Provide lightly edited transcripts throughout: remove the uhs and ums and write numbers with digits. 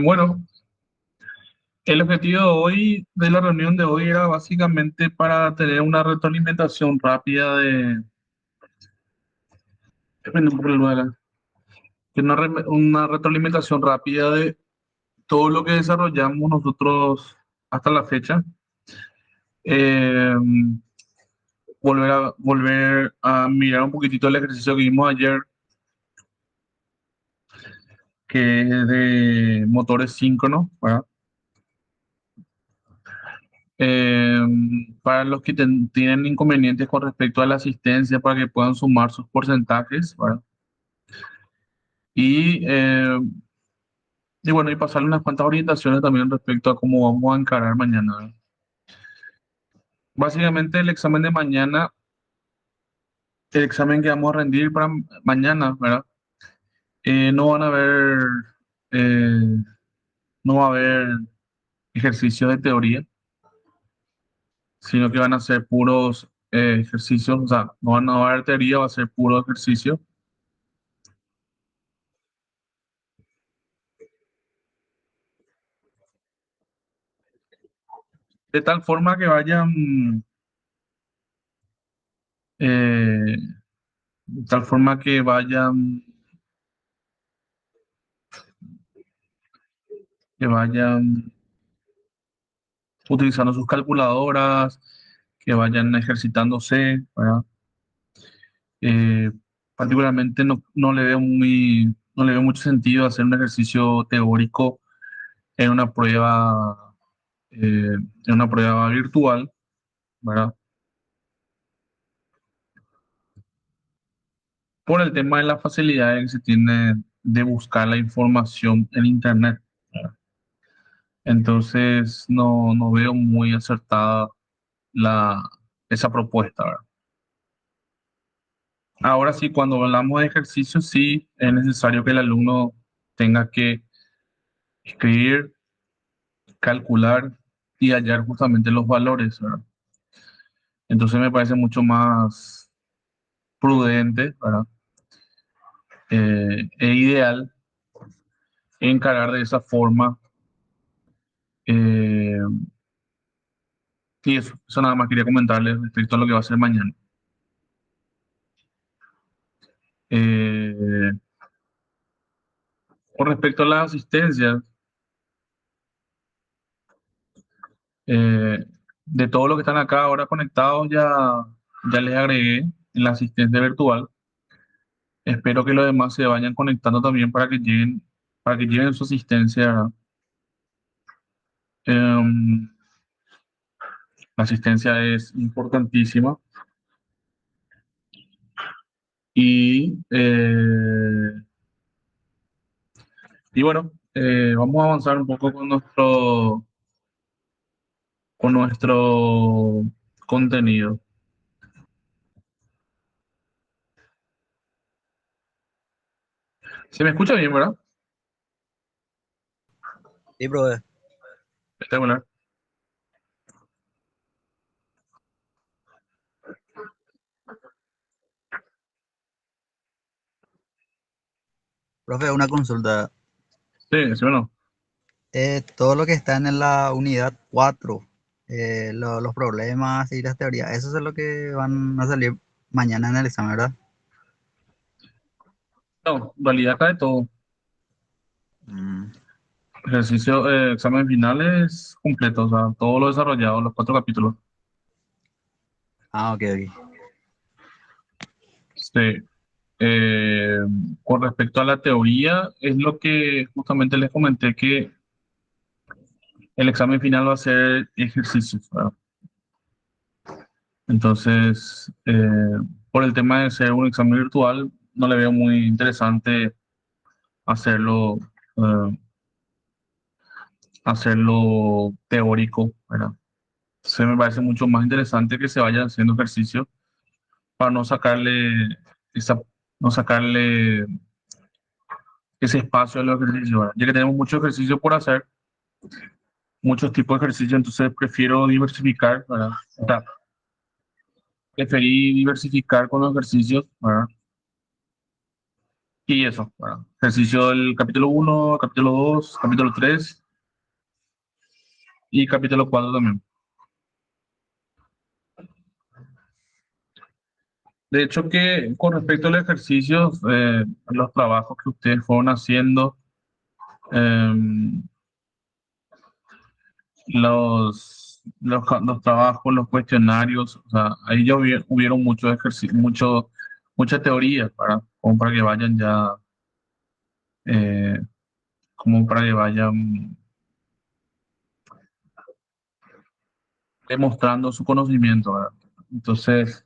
Bueno, el objetivo de hoy, de la reunión de hoy, era básicamente para tener una retroalimentación rápida depende un poco del lugar, una retroalimentación rápida de todo lo que desarrollamos nosotros hasta la fecha. Eh, volver a mirar un poquitito el ejercicio que vimos ayer, que es de motores síncronos, ¿verdad? Eh, para los que tienen inconvenientes con respecto a la asistencia, para que puedan sumar sus porcentajes, ¿verdad? Y, eh, y bueno, y pasarle unas cuantas orientaciones también respecto a cómo vamos a encarar mañana, ¿verdad? Básicamente el examen de mañana, el examen que vamos a rendir para mañana, ¿verdad? No van a haber, eh, no va a haber ejercicios de teoría, sino que van a ser puros ejercicios, o sea, no van a haber teoría, va a ser puro ejercicio. De tal forma que vayan, eh, de tal forma que vayan utilizando sus calculadoras, que vayan ejercitándose, ¿verdad? Eh, Particularmente no le veo mucho sentido hacer un ejercicio teórico en una prueba, en una prueba virtual, ¿verdad? Por el tema de la facilidad que se tiene de buscar la información en Internet, ¿verdad? Entonces, no veo muy acertada la, esa propuesta, ¿verdad? Ahora sí, cuando hablamos de ejercicio, sí es necesario que el alumno tenga que escribir, calcular y hallar justamente los valores, ¿verdad? Entonces me parece mucho más prudente, ¿verdad? E ideal encarar de esa forma. eh, y eso nada más quería comentarles respecto a lo que va a ser mañana. Eh, con respecto a las asistencias, eh, de todos los que están acá ahora conectados, ya les agregué en la asistencia virtual. Espero que los demás se vayan conectando también para que lleven su asistencia. Em, la asistencia es importantísima. Y, y bueno, vamos a avanzar un poco con nuestro contenido. Se me escucha bien, ¿verdad? Sí, brother. Espectacular. Profe, una consulta. Sí, sí, bueno. Todo lo que está en la unidad 4, los problemas y las teorías, eso es lo que van a salir mañana en el examen, ¿verdad? No, en realidad cae todo. Mm. Ejercicio, examen final es completo, o sea, todo lo desarrollado, los 4 capítulos. Ah, ok, ok. Sí. Eh, con respecto a la teoría, es lo que justamente les comenté que el examen final va a ser ejercicios, ¿verdad? Entonces, por el tema de ser un examen virtual, no le veo muy interesante hacerlo, eh, hacerlo teórico, ¿verdad? Se me parece mucho más interesante que se vaya haciendo ejercicio para esa, no sacarle ese espacio a los ejercicios, ¿verdad? Ya que tenemos mucho ejercicio por hacer, muchos tipos de ejercicio, entonces prefiero diversificar, ¿verdad? O sea, preferí diversificar con los ejercicios, ¿verdad? Y eso, bueno, ejercicio del capítulo uno, capítulo 2, capítulo 3 y capítulo 4 también. De hecho, que con respecto a los ejercicios, los trabajos que ustedes fueron haciendo, eh, los trabajos, los cuestionarios, o sea, ahí ya hubieron muchos ejercicios, mucha teoría como para que vayan ya, eh, como para que vayan demostrando su conocimiento, ¿verdad? Entonces,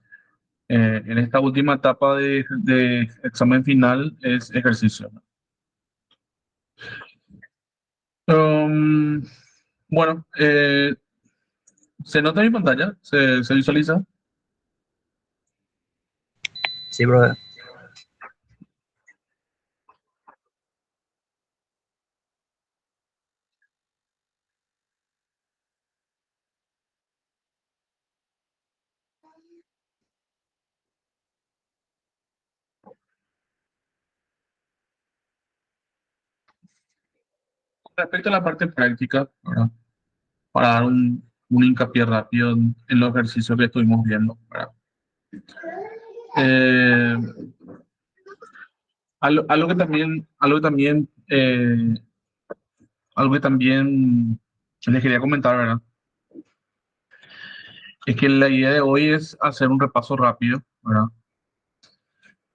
en esta última etapa de examen final es ejercicio. Um, bueno, ¿se nota en mi pantalla? ¿Se visualiza? Sí, brother. Respecto a la parte práctica, ¿verdad? Para dar un hincapié rápido en los ejercicios que estuvimos viendo, ¿verdad? Eh, algo que también les quería comentar, ¿verdad? Es que la idea de hoy es hacer un repaso rápido, ¿verdad?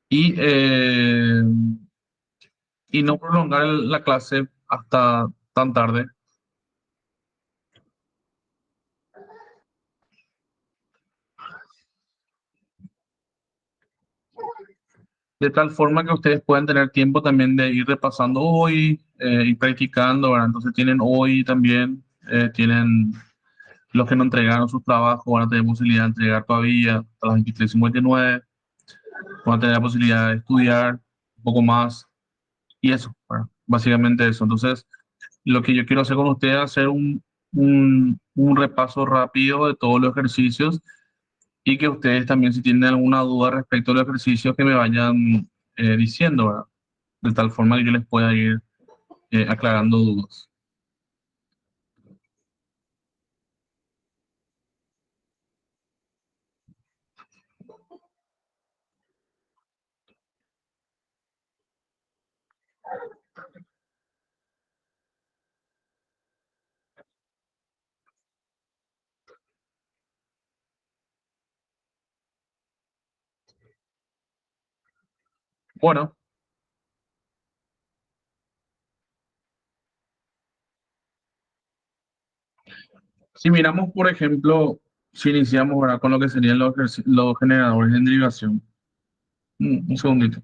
Y, eh, y no prolongar la clase hasta tan tarde, de tal forma que ustedes puedan tener tiempo también de ir repasando hoy y practicando, ¿verdad? Entonces tienen hoy también, tienen los que no entregaron sus trabajos, van a tener posibilidad de entregar todavía hasta las 23:59, van a tener la posibilidad de estudiar un poco más y eso, ¿verdad? Básicamente eso. Entonces, lo que yo quiero hacer con ustedes es hacer un repaso rápido de todos los ejercicios y que ustedes también, si tienen alguna duda respecto a los ejercicios, que me vayan diciendo, ¿verdad? De tal forma que yo les pueda ir aclarando dudas. Bueno, si miramos, por ejemplo, si iniciamos ahora con lo que serían los generadores de derivación. Un segundito.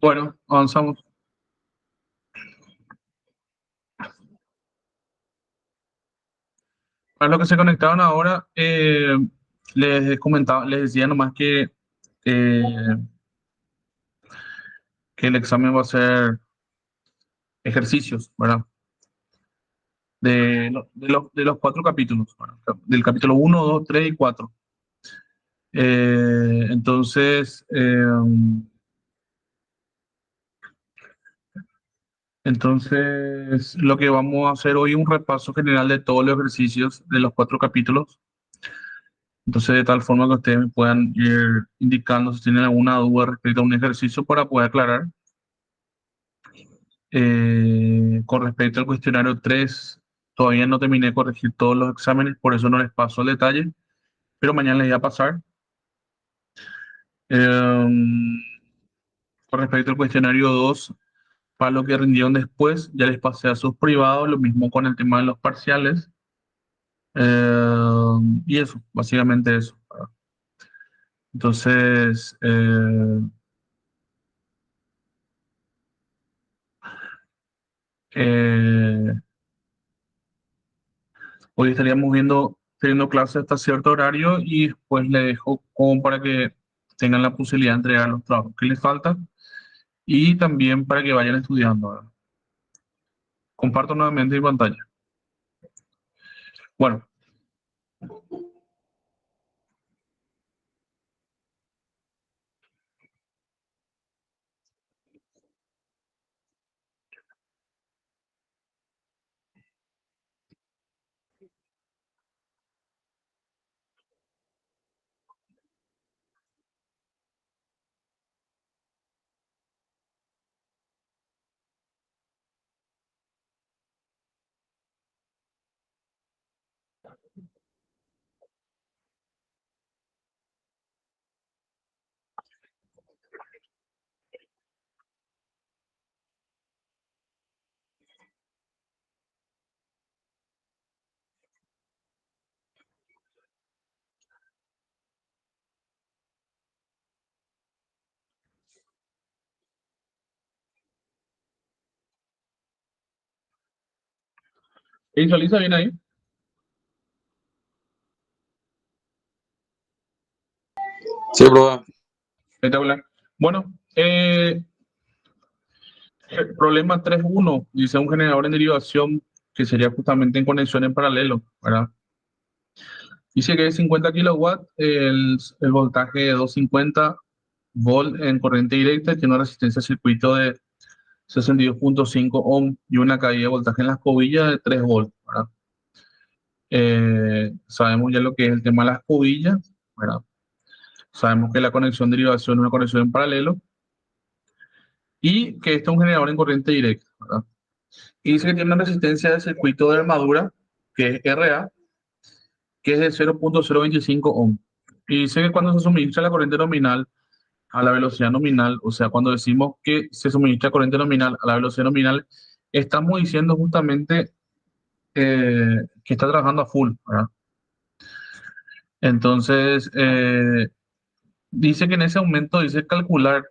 Bueno, avanzamos. Para los que se conectaron ahora, les comentaba, les decía nomás eh, que el examen va a ser ejercicios, ¿verdad? De los cuatro capítulos, ¿verdad? Del capítulo uno, 2, 3 y 4. Entonces, lo que vamos a hacer hoy es un repaso general de todos los ejercicios de los cuatro capítulos. Entonces, de tal forma que ustedes me puedan ir indicando si tienen alguna duda respecto a un ejercicio para poder aclarar. Con respecto al cuestionario 3, todavía no terminé de corregir todos los exámenes, por eso no les paso el detalle, pero mañana les voy a pasar. Eh, con respecto al cuestionario 2, para lo que rindieron después, ya les pasé a sus privados, lo mismo con el tema de los parciales. Y eso, básicamente eso. Entonces, eh, hoy estaríamos teniendo clases hasta cierto horario y después le dejo como para que tengan la posibilidad de entregar los trabajos que les faltan y también para que vayan estudiando, ¿verdad? Comparto nuevamente mi pantalla. Bueno, visualiza bien ahí. Sí, profe. Espectacular. Bueno, el problema 3.1 dice un generador en derivación que sería justamente en conexión en paralelo, ¿verdad? Dice que es 50 kilowatts, el voltaje de 250 volt en corriente directa, tiene una resistencia de circuito de 62.5 ohm y una caída de voltaje en las escobillas de 3 volts, ¿verdad? Sabemos ya lo que es el tema de las escobillas, ¿verdad? Sabemos que la conexión de derivación es una conexión en paralelo y que este es un generador en corriente directa, ¿verdad? Y dice que tiene una resistencia de circuito de armadura, que es RA, que es de 0.025 ohm. Y dice que cuando se suministra la corriente nominal a la velocidad nominal, o sea, cuando decimos que se suministra corriente nominal a la velocidad nominal, estamos diciendo justamente que está trabajando a full, ¿verdad? Entonces, dice que en ese aumento dice calcular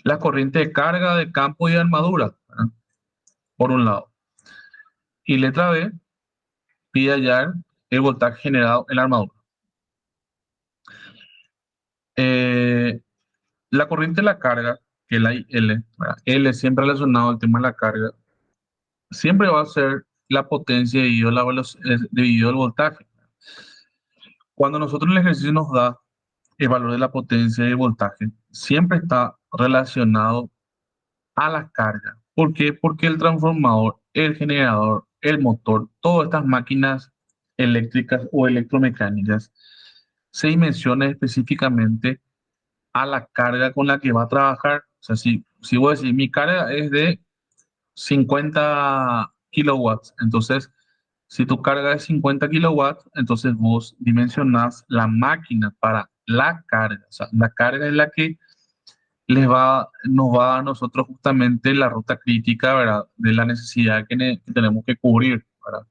la corriente de carga, de campo y de armadura, ¿verdad? Por un lado. Y letra B, pide hallar el voltaje generado en la armadura. Eh, la corriente de la carga, que es la L, ¿verdad? L siempre relacionado al tema de la carga, siempre va a ser la potencia dividido, dividido el voltaje. Cuando nosotros en el ejercicio nos da el valor de la potencia y el voltaje siempre está relacionado a la carga. ¿Por qué? Porque el transformador, el generador, el motor, todas estas máquinas eléctricas o electromecánicas se dimensionan específicamente a la carga con la que va a trabajar. O sea, si voy a decir, mi carga es de 50 kilowatts, entonces, si tu carga es 50 kilowatts, entonces vos dimensionás la máquina para la carga. O sea, la carga es la que nos va a dar a nosotros justamente la ruta crítica, ¿verdad? De la necesidad que tenemos que cubrir, ¿verdad?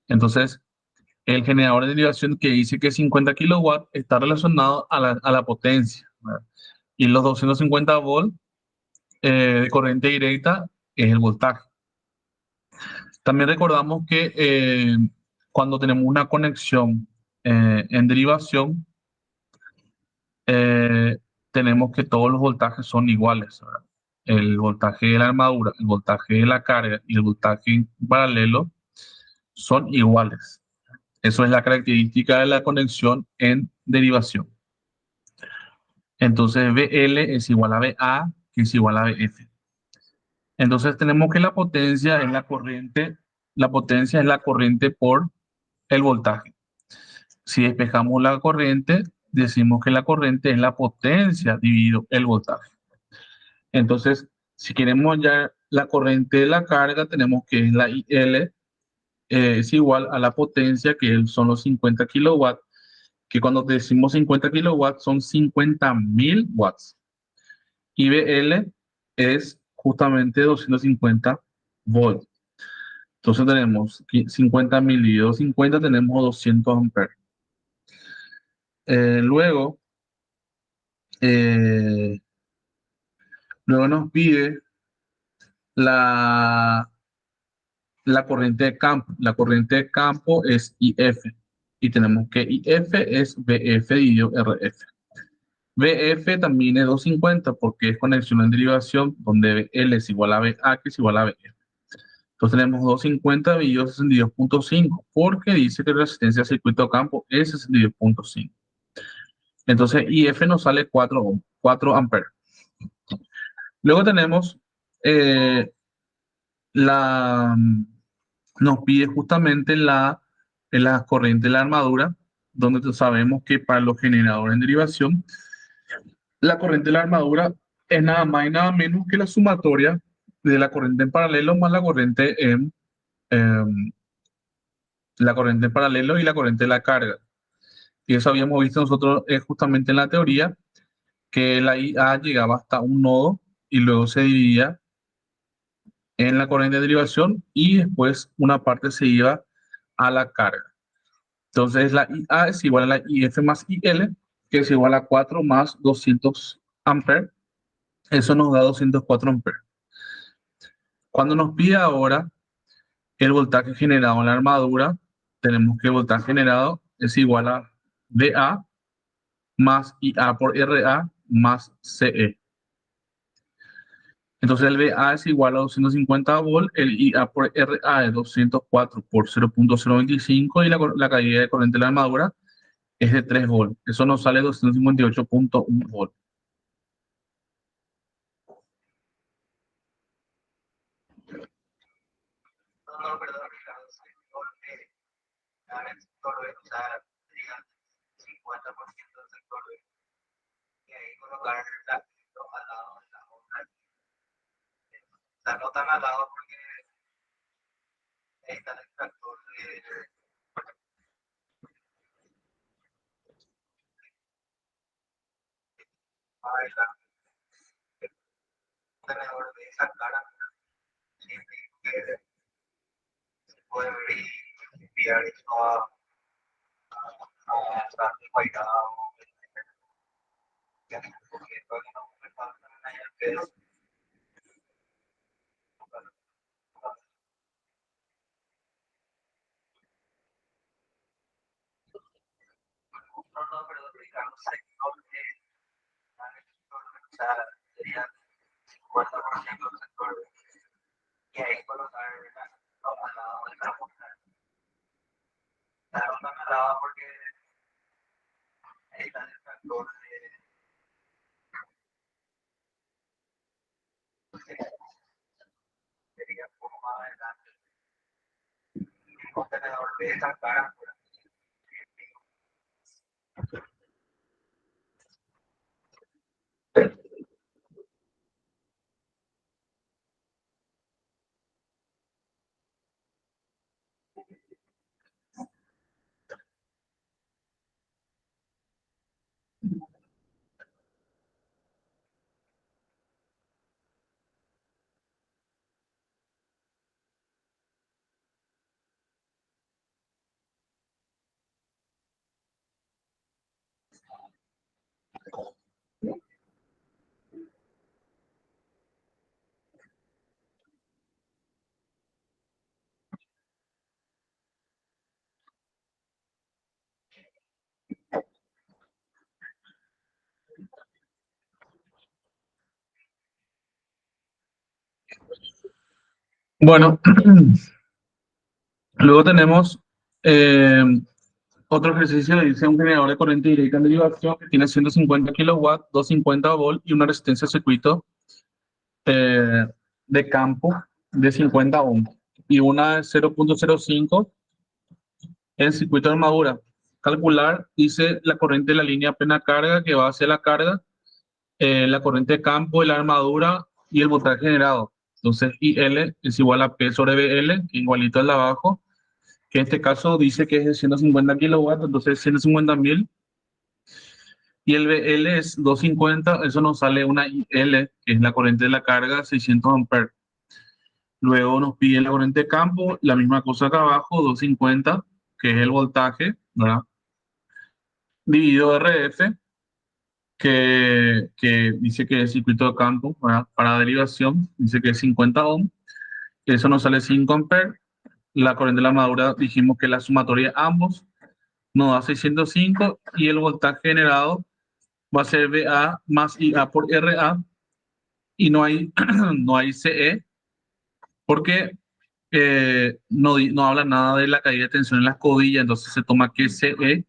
Entonces, el generador de derivación que dice que 50 kilowatts está relacionado a la potencia, ¿verdad? Y los 250 volts de corriente directa es el voltaje. También recordamos que cuando tenemos una conexión en derivación, eh, tenemos que todos los voltajes son iguales, ¿verdad? El voltaje de la armadura, el voltaje de la carga y el voltaje en paralelo son iguales. Eso es la característica de la conexión en derivación. Entonces, VL es igual a VA, que es igual a VF. Entonces, tenemos que la potencia es la corriente por el voltaje. Si despejamos la corriente, decimos que la corriente es la potencia dividido el voltaje. Entonces, si queremos hallar la corriente de la carga, tenemos que la IL es igual a la potencia, que son los 50 kilowatts, que cuando decimos 50 kilowatts son 50.000 watts. Y BL es justamente 250 volts. Entonces tenemos 50.000 dividido 50, tenemos 200 amperes. Luego, eh, luego nos pide la, la corriente de campo. La corriente de campo es IF. Y tenemos que IF es BF dividido RF. BF también es 250 porque es conexión en derivación donde BL es igual a BA, que es igual a BF. Entonces tenemos 250 dividido 62.5 porque dice que la resistencia al circuito de campo es 62.5. Entonces IF nos sale 4 amperes. Luego tenemos eh, la, nos pide justamente la corriente de la armadura, donde sabemos que para los generadores en derivación, la corriente de la armadura es nada más y nada menos que la sumatoria de la corriente en paralelo más la corriente en paralelo y la corriente de la carga. Y eso habíamos visto nosotros justamente en la teoría, que la IA llegaba hasta un nodo y luego se dividía en la corriente de derivación y después una parte se iba a la carga. Entonces la IA es igual a la IF más IL, que es igual a 4 más 200 amperes. Eso nos da 204 amperes. Cuando nos pide ahora el voltaje generado en la armadura, tenemos que el voltaje generado es igual a VA más IA por RA más CE. Entonces el VA es igual a 250 volts, el IA por RA es 204 por 0.025 y la caída de corriente de la armadura es de 3 volts. Eso nos sale 258.1 volts. No, perdón, Ricardo, soy porque el sector B, o sea, digan 50% del sector B, y ahí colocar la al lado de la otra. O sea, no tan al lado porque ahí está el factor de bailar, el tenedor de esa cara, siempre que se puede ver y enviar eso a Santi Guairao, porque todavía no me falta nada que es. No, no, perdón, Ricardo, sector que o sea, sería 50% del sector y ahí colocar al lado de la mujer. Claro, no me daba porque ahí está el factor Bueno, luego tenemos eh, otro ejercicio, dice un generador de corriente directa en derivación que tiene 150 kilowatts, 250 volts y una resistencia de circuito eh, de campo de 50 ohms y una de 0,05 en circuito de armadura. Calcular, dice la corriente de la línea plena carga que va hacia la carga, la corriente de campo de la armadura y el voltaje generado. Entonces, IL es igual a P sobre BL, igualito al de abajo, que en este caso dice que es de 150 kilowatts, entonces 150.000, y el BL es 250, eso nos sale una IL, que es la corriente de la carga, 600 amperes. Luego nos pide la corriente de campo, la misma cosa acá abajo, 250, que es el voltaje, ¿verdad? Dividido RF, que dice que es circuito de campo, ¿verdad? Para derivación, dice que es 50 ohms, eso nos sale 5 amperes. La corriente de la armadura dijimos que la sumatoria de ambos nos da 605 y el voltaje generado va a ser VA más IA por RA y no hay, no hay CE porque no habla nada de la caída de tensión en la escobilla, entonces se toma que CE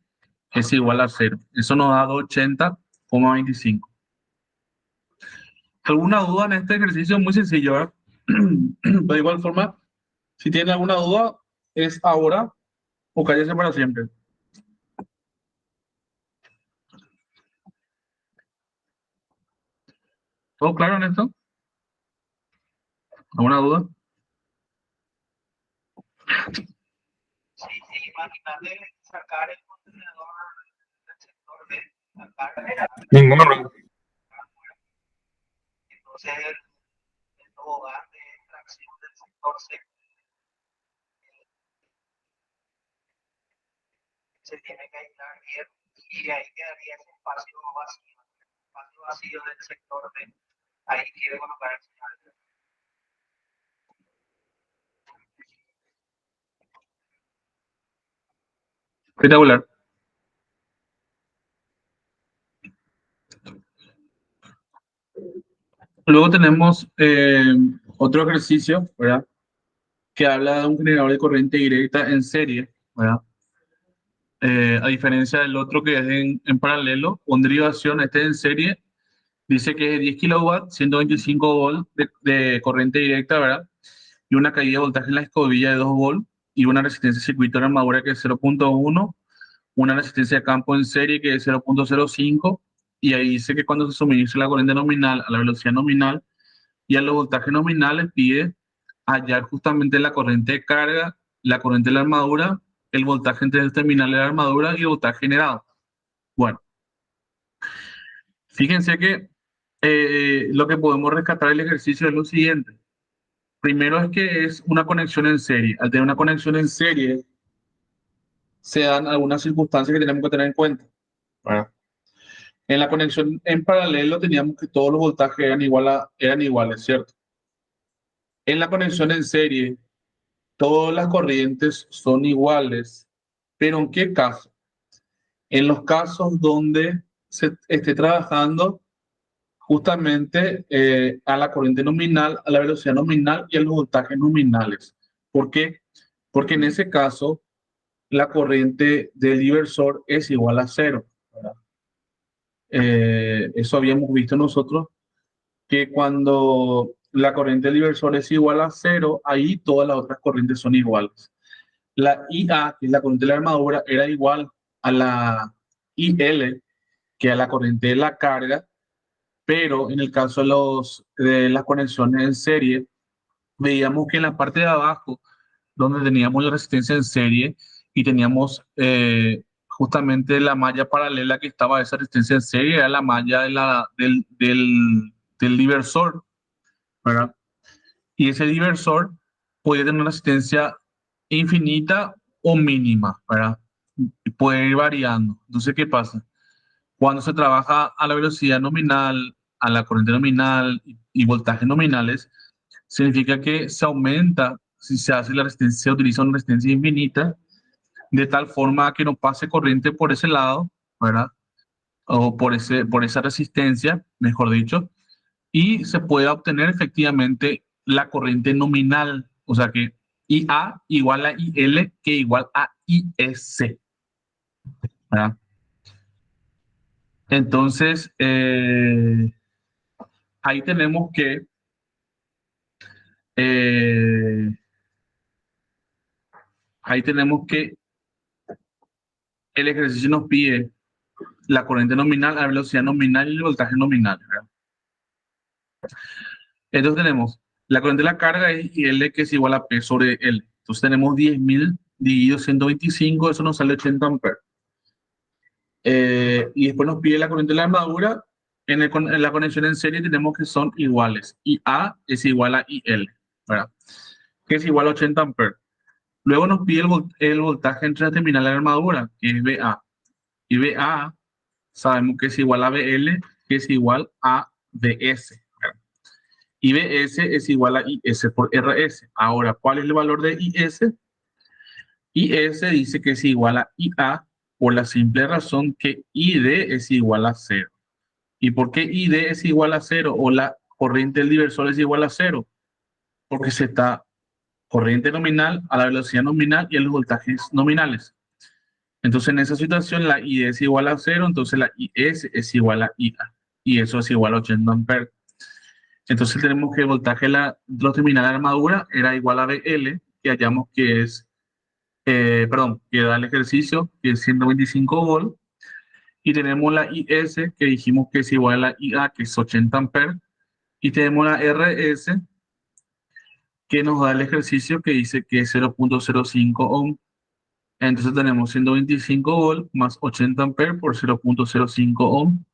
es igual a 0. Eso nos da 280,25. ¿Alguna duda en este ejercicio? Muy sencillo, ¿verdad? De igual forma, si tienen alguna duda, es ahora o cállese para siempre. ¿Todo claro en esto? ¿Alguna duda? Sí, sí, imagínate sacar el contenedor del sector de la carga, Ninguna pregunta. entonces el tobogán de tracción del sector se tiene que aislar bien y ahí quedaría ese espacio vacío del sector de ahí quiere colocar el señal. Espectacular. Luego tenemos otro ejercicio, ¿verdad? Que habla de un generador de corriente directa en serie, ¿verdad? A diferencia del otro que es en paralelo, con derivación, este en serie, dice que es de 10 kilowatts, 125 volts de corriente directa, ¿verdad? Y una caída de voltaje en la escobilla de 2 volts y una resistencia de circuito de armadura que es 0,1, una resistencia de campo en serie que es 0,05, y ahí dice que cuando se suministra la corriente nominal a la velocidad nominal y a los voltajes nominales pide hallar justamente la corriente de carga, la corriente de la armadura, el voltaje entre el terminal de la armadura y el voltaje generado. Bueno, fíjense que lo que podemos rescatar del ejercicio es lo siguiente. Primero es que es una conexión en serie. Al tener una conexión en serie, se dan algunas circunstancias que tenemos que tener en cuenta. Bueno, en la conexión en paralelo teníamos que todos los voltajes eran iguales, ¿cierto? En la conexión en serie, todas las corrientes son iguales, pero ¿en qué caso? En los casos donde se esté trabajando justamente a la corriente nominal, a la velocidad nominal y a los voltajes nominales. ¿Por qué? Porque en ese caso la corriente del diversor es igual a cero, ¿verdad? Eso habíamos visto nosotros, que cuando la corriente del diversor es igual a cero, ahí todas las otras corrientes son iguales. La IA, que es la corriente de la armadura, era igual a la IL, que a la corriente de la carga, pero en el caso de las conexiones en serie, veíamos que en la parte de abajo, donde teníamos la resistencia en serie y teníamos justamente la malla paralela que estaba a esa resistencia en serie, era la malla del diversor, ¿verdad? Y ese diversor puede tener una resistencia infinita o mínima, ¿verdad? Y puede ir variando. Entonces, ¿qué pasa? Cuando se trabaja a la velocidad nominal, a la corriente nominal y voltajes nominales, significa que se aumenta si se hace la resistencia, se utiliza una resistencia infinita, de tal forma que no pase corriente por ese lado, ¿verdad? O por esa resistencia, mejor dicho, y se pueda obtener efectivamente la corriente nominal, o sea que IA igual a IL que igual a IS, ¿verdad? Entonces, ahí tenemos que eh, ahí tenemos que el ejercicio nos pide la corriente nominal, la velocidad nominal y el voltaje nominal, ¿verdad? Entonces tenemos la corriente de la carga es IL que es igual a P sobre L. Entonces tenemos 10.000 dividido 125, eso nos sale 80 amperes. Y después nos pide la corriente de la armadura. En la conexión en serie tenemos que son iguales. IA es igual a IL, ¿verdad? Que es igual a 80 amperes. Luego nos pide el voltaje entre la terminal de la armadura, que es VA. Y VA sabemos que es igual a VL, que es igual a VS. Y VS es igual a IS por RS. Ahora, ¿cuál es el valor de IS? IS dice que es igual a IA por la simple razón que ID es igual a 0. ¿Y por qué ID es igual a 0 o la corriente del diversor es igual a 0? Porque se está corriente nominal a la velocidad nominal y a los voltajes nominales. Entonces, en esa situación, la ID es igual a 0, entonces la IS es igual a IA. Y eso es igual a 80 amperes. Entonces, tenemos que el voltaje de la terminal de armadura era igual a BL, que hallamos que es, perdón, que da el ejercicio, que es 125 volts. Y tenemos la IS, que dijimos que es igual a la IA, que es 80 amperes. Y tenemos la RS, que nos da el ejercicio que dice que es 0.05 ohm. Entonces tenemos 125 volts más 80 amperes por 0.05 ohm.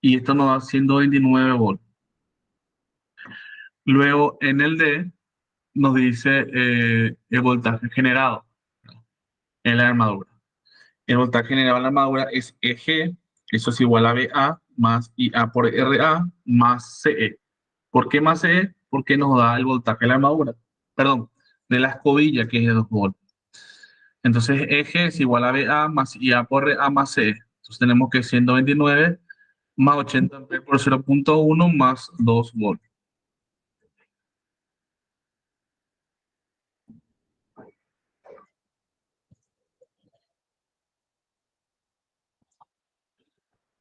Y esto nos da 129 volts. Luego en el D nos dice el voltaje generado en la armadura. El voltaje generado en la armadura es EG, eso es igual a BA más IA por RA más CE. ¿Por qué más CE? Porque nos da el voltaje de la armadura, perdón, de la escobilla, que es de 2 volts. Entonces EG es igual a BA más IA por RA más CE. Entonces tenemos que 129 más 80 amperes por 0.1 más 2 volts.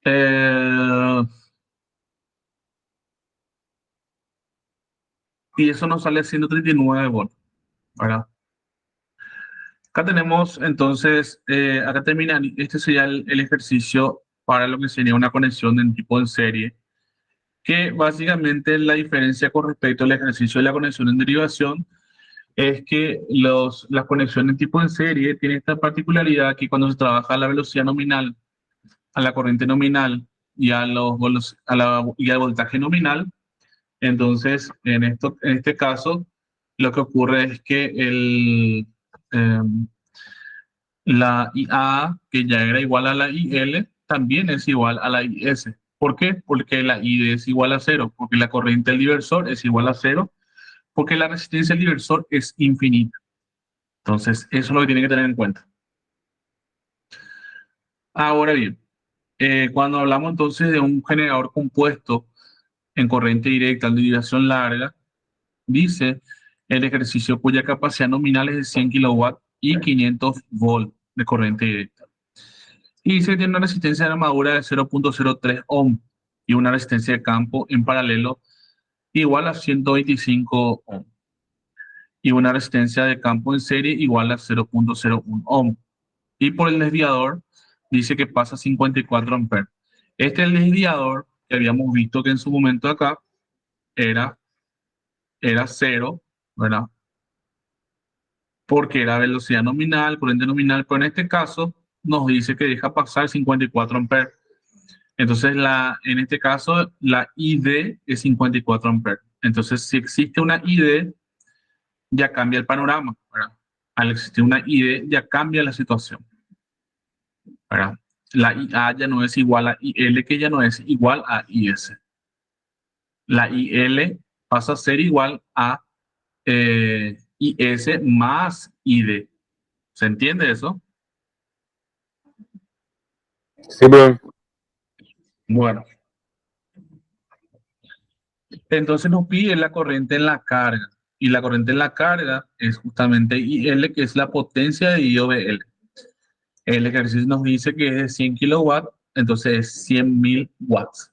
Eh, y eso nos sale 139 volts, ¿verdad? Acá tenemos entonces, acá termina, este sería el ejercicio para lo que sería una conexión en tipo en serie, que básicamente la diferencia con respecto al ejercicio de la conexión en derivación es que las conexiones en tipo en serie tienen esta particularidad que cuando se trabaja a la velocidad nominal, a la corriente nominal y, y al voltaje nominal, entonces en este caso lo que ocurre es que em, la IA, que ya era igual a la IL, también es igual a la IS. ¿Por qué? Porque la ID es igual a 0, porque la corriente del diversor es igual a 0, porque la resistencia del diversor es infinita. Entonces, eso es lo que tienen que tener en cuenta. Ahora bien, cuando hablamos entonces de un generador compuesto en corriente directa de derivación larga, dice el ejercicio cuya capacidad nominal es de 100 kilowatts y 500 volts de corriente directa. Y dice que tiene una resistencia de armadura de 0.03 ohm y una resistencia de campo en paralelo igual a 125 ohm y una resistencia de campo en serie igual a 0.01 ohm. Y por el desviador dice que pasa 54 amperes. Este es el desviador que habíamos visto que en su momento acá era, era 0, ¿verdad? Porque era velocidad nominal, corriente nominal, pero en este caso nos dice que deja pasar 54 amperes. Entonces, en este caso, la ID es 54 amperes. Entonces, si existe una ID, ya cambia el panorama, ¿verdad? Al existir una ID, ya cambia la situación, ¿verdad? La IA ya no es igual a IL, que ya no es igual a IS. La IL pasa a ser igual a IS más ID. ¿Se entiende eso? Sí, profe. Bueno, entonces nos pide la corriente en la carga. Y la corriente en la carga es justamente IL, que es la potencia dividido BL. El ejercicio nos dice que es de 100 kilowatts, entonces es 100.000 watts.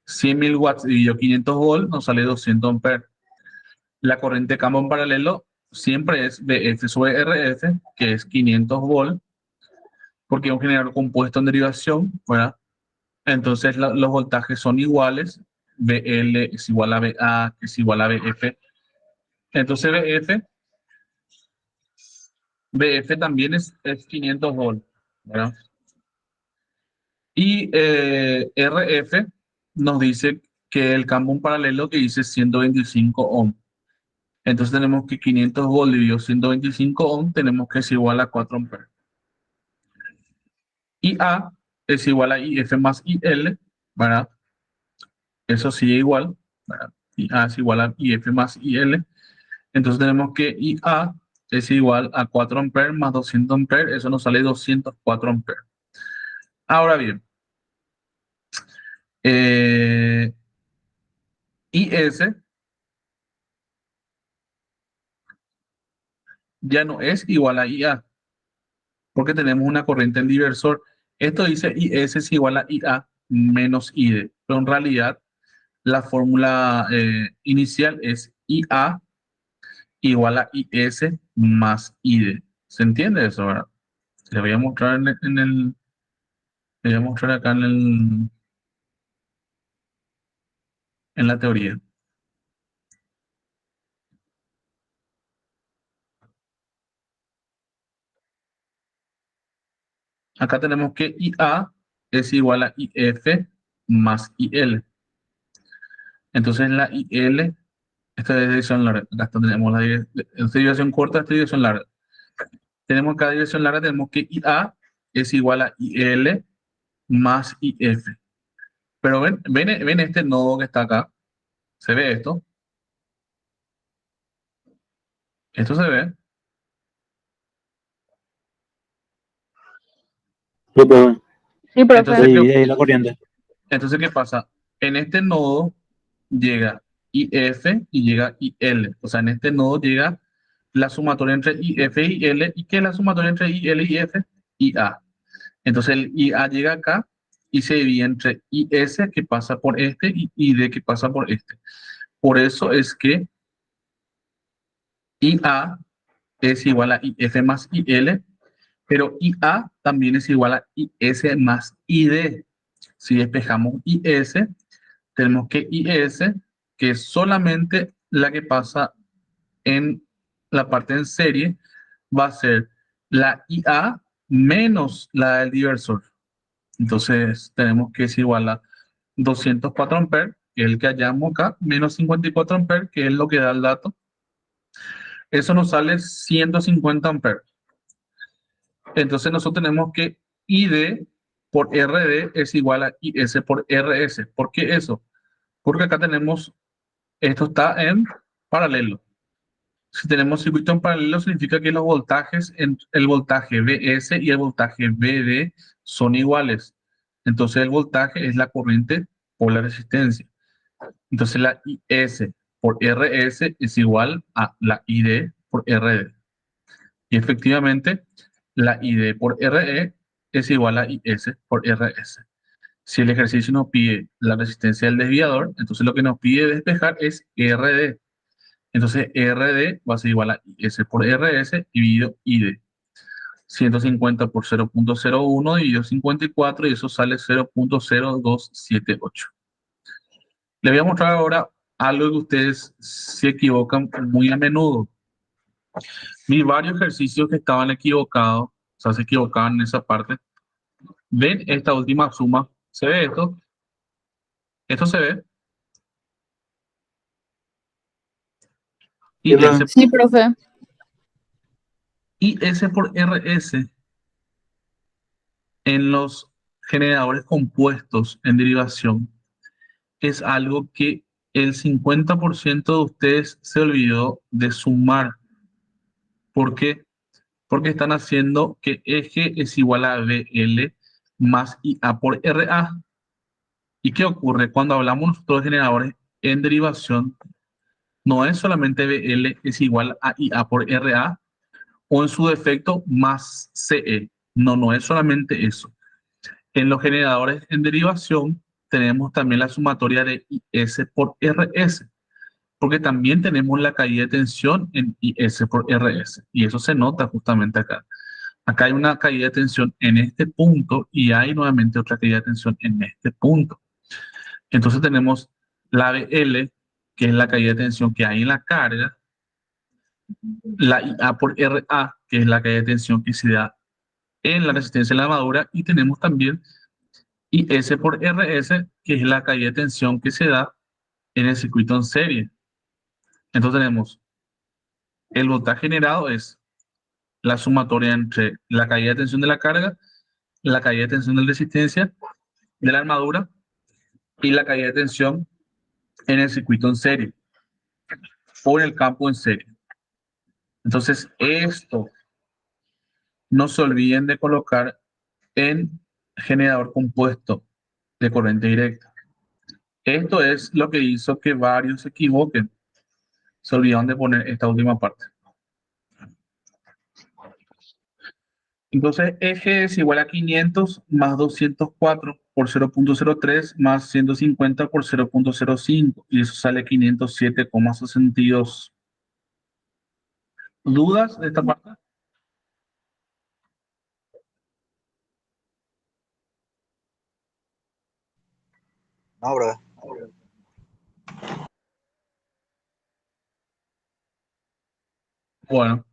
100.000 watts dividido 500 volts nos sale 200 amperes. La corriente de campo en paralelo siempre es BF sobre RF, que es 500 volts, porque es un generador compuesto en derivación, ¿verdad? Entonces los voltajes son iguales. BL es igual a BA, que es igual a BF. Entonces BF también es 500 volts, ¿verdad? Y RF nos dice que el campo en paralelo que dice 125 ohm. Entonces tenemos que 500 volts dividido 125 ohm tenemos que es igual a 4 amperes. Y A es igual a IF más IL, ¿verdad? Eso sigue igual, ¿verdad? Y A es igual a IF más IL. Entonces tenemos que IA es igual a 4 amperes más 200 amperes. Eso nos sale 204 amperes. Ahora bien, eh, IS ya no es igual a IA, porque tenemos una corriente en diversor. Esto dice IS es igual a IA menos ID, pero en realidad la fórmula inicial es IA igual a IS más ID. ¿Se entiende eso, verdad? Le voy a mostrar le voy a mostrar acá en la teoría. Acá tenemos que IA es igual a IF más IL. Entonces la IL, esta es división larga. Acá tenemos esta división corta, esta división larga. Tenemos cada dirección larga, tenemos que IA es igual a IL más IF. Pero ven este nodo que está acá. ¿Se ve esto? Esto se ve. Sí, profe. Sí, Se profe. Entonces, divide ahí la corriente. ¿qué pasa? En este nodo llega IF y llega IL. O sea, en este nodo llega la sumatoria entre IF y IL. ¿Y qué es la sumatoria entre IL y IF? IA. Entonces el IA llega acá y se divide entre IS que pasa por este y ID que pasa por este. Por eso es que IA es igual a IF más IL, pero IA también es igual a IS más ID. Si despejamos IS, tenemos que IS, que es solamente la que pasa en la parte en serie, va a ser la IA menos la del diversor. Entonces tenemos que es igual a 204 amperes, que es el que hallamos acá, menos 54 amperes, que es lo que da el dato. Eso nos sale 150 amperes. Entonces nosotros tenemos que ID por RD es igual a IS por RS. ¿Por qué eso? Porque acá tenemos, esto está en paralelo. Si tenemos circuito en paralelo, significa que los voltajes, el voltaje VS y el voltaje VD son iguales. Entonces el voltaje es la corriente por la resistencia. Entonces la IS por RS es igual a la ID por RD. Y efectivamente, la ID por RE es igual a IS por RS. Si el ejercicio nos pide la resistencia del desviador, entonces lo que nos pide despejar es RD. Entonces RD va a ser igual a IS por RS dividido ID. 150 por 0.01 dividido 54 y eso sale 0.0278. Les voy a mostrar ahora algo que ustedes se equivocan muy a menudo. Vi varios ejercicios que estaban equivocados, o sea, se equivocaban en esa parte. ¿Ven esta última suma? ¿Se ve esto? ¿Esto se ve? Sí, Y S, profe. Sí, profe. IS por RS en los generadores compuestos en derivación es algo que el 50% de ustedes se olvidó de sumar. ¿Por qué? Porque están haciendo que eje es igual a BL más IA por RA. ¿Y qué ocurre? Cuando hablamos nosotros de generadores en derivación, no es solamente BL es igual a IA por RA o en su defecto más CE. No, no es solamente eso. En los generadores en derivación tenemos también la sumatoria de IS por RS, porque también tenemos la caída de tensión en IS por RS, y eso se nota justamente acá. Acá hay una caída de tensión en este punto y hay nuevamente otra caída de tensión en este punto. Entonces tenemos la BL, que es la caída de tensión que hay en la carga, la IA por RA, que es la caída de tensión que se da en la resistencia de la armadura, y tenemos también IS por RS, que es la caída de tensión que se da en el circuito en serie. Entonces tenemos el voltaje generado es la sumatoria entre la caída de tensión de la carga, la caída de tensión de la resistencia de la armadura y la caída de tensión en el circuito en serie o en el campo en serie. Entonces, esto no se olviden de colocar en generador compuesto de corriente directa. Esto es lo que hizo que varios se equivoquen. Se olvidaron de poner esta última parte. Entonces, eje es igual a 500 más 204 por 0.03 más 150 por 0.05 y eso sale 507,62. ¿Dudas de esta parte? No, bro. Bueno,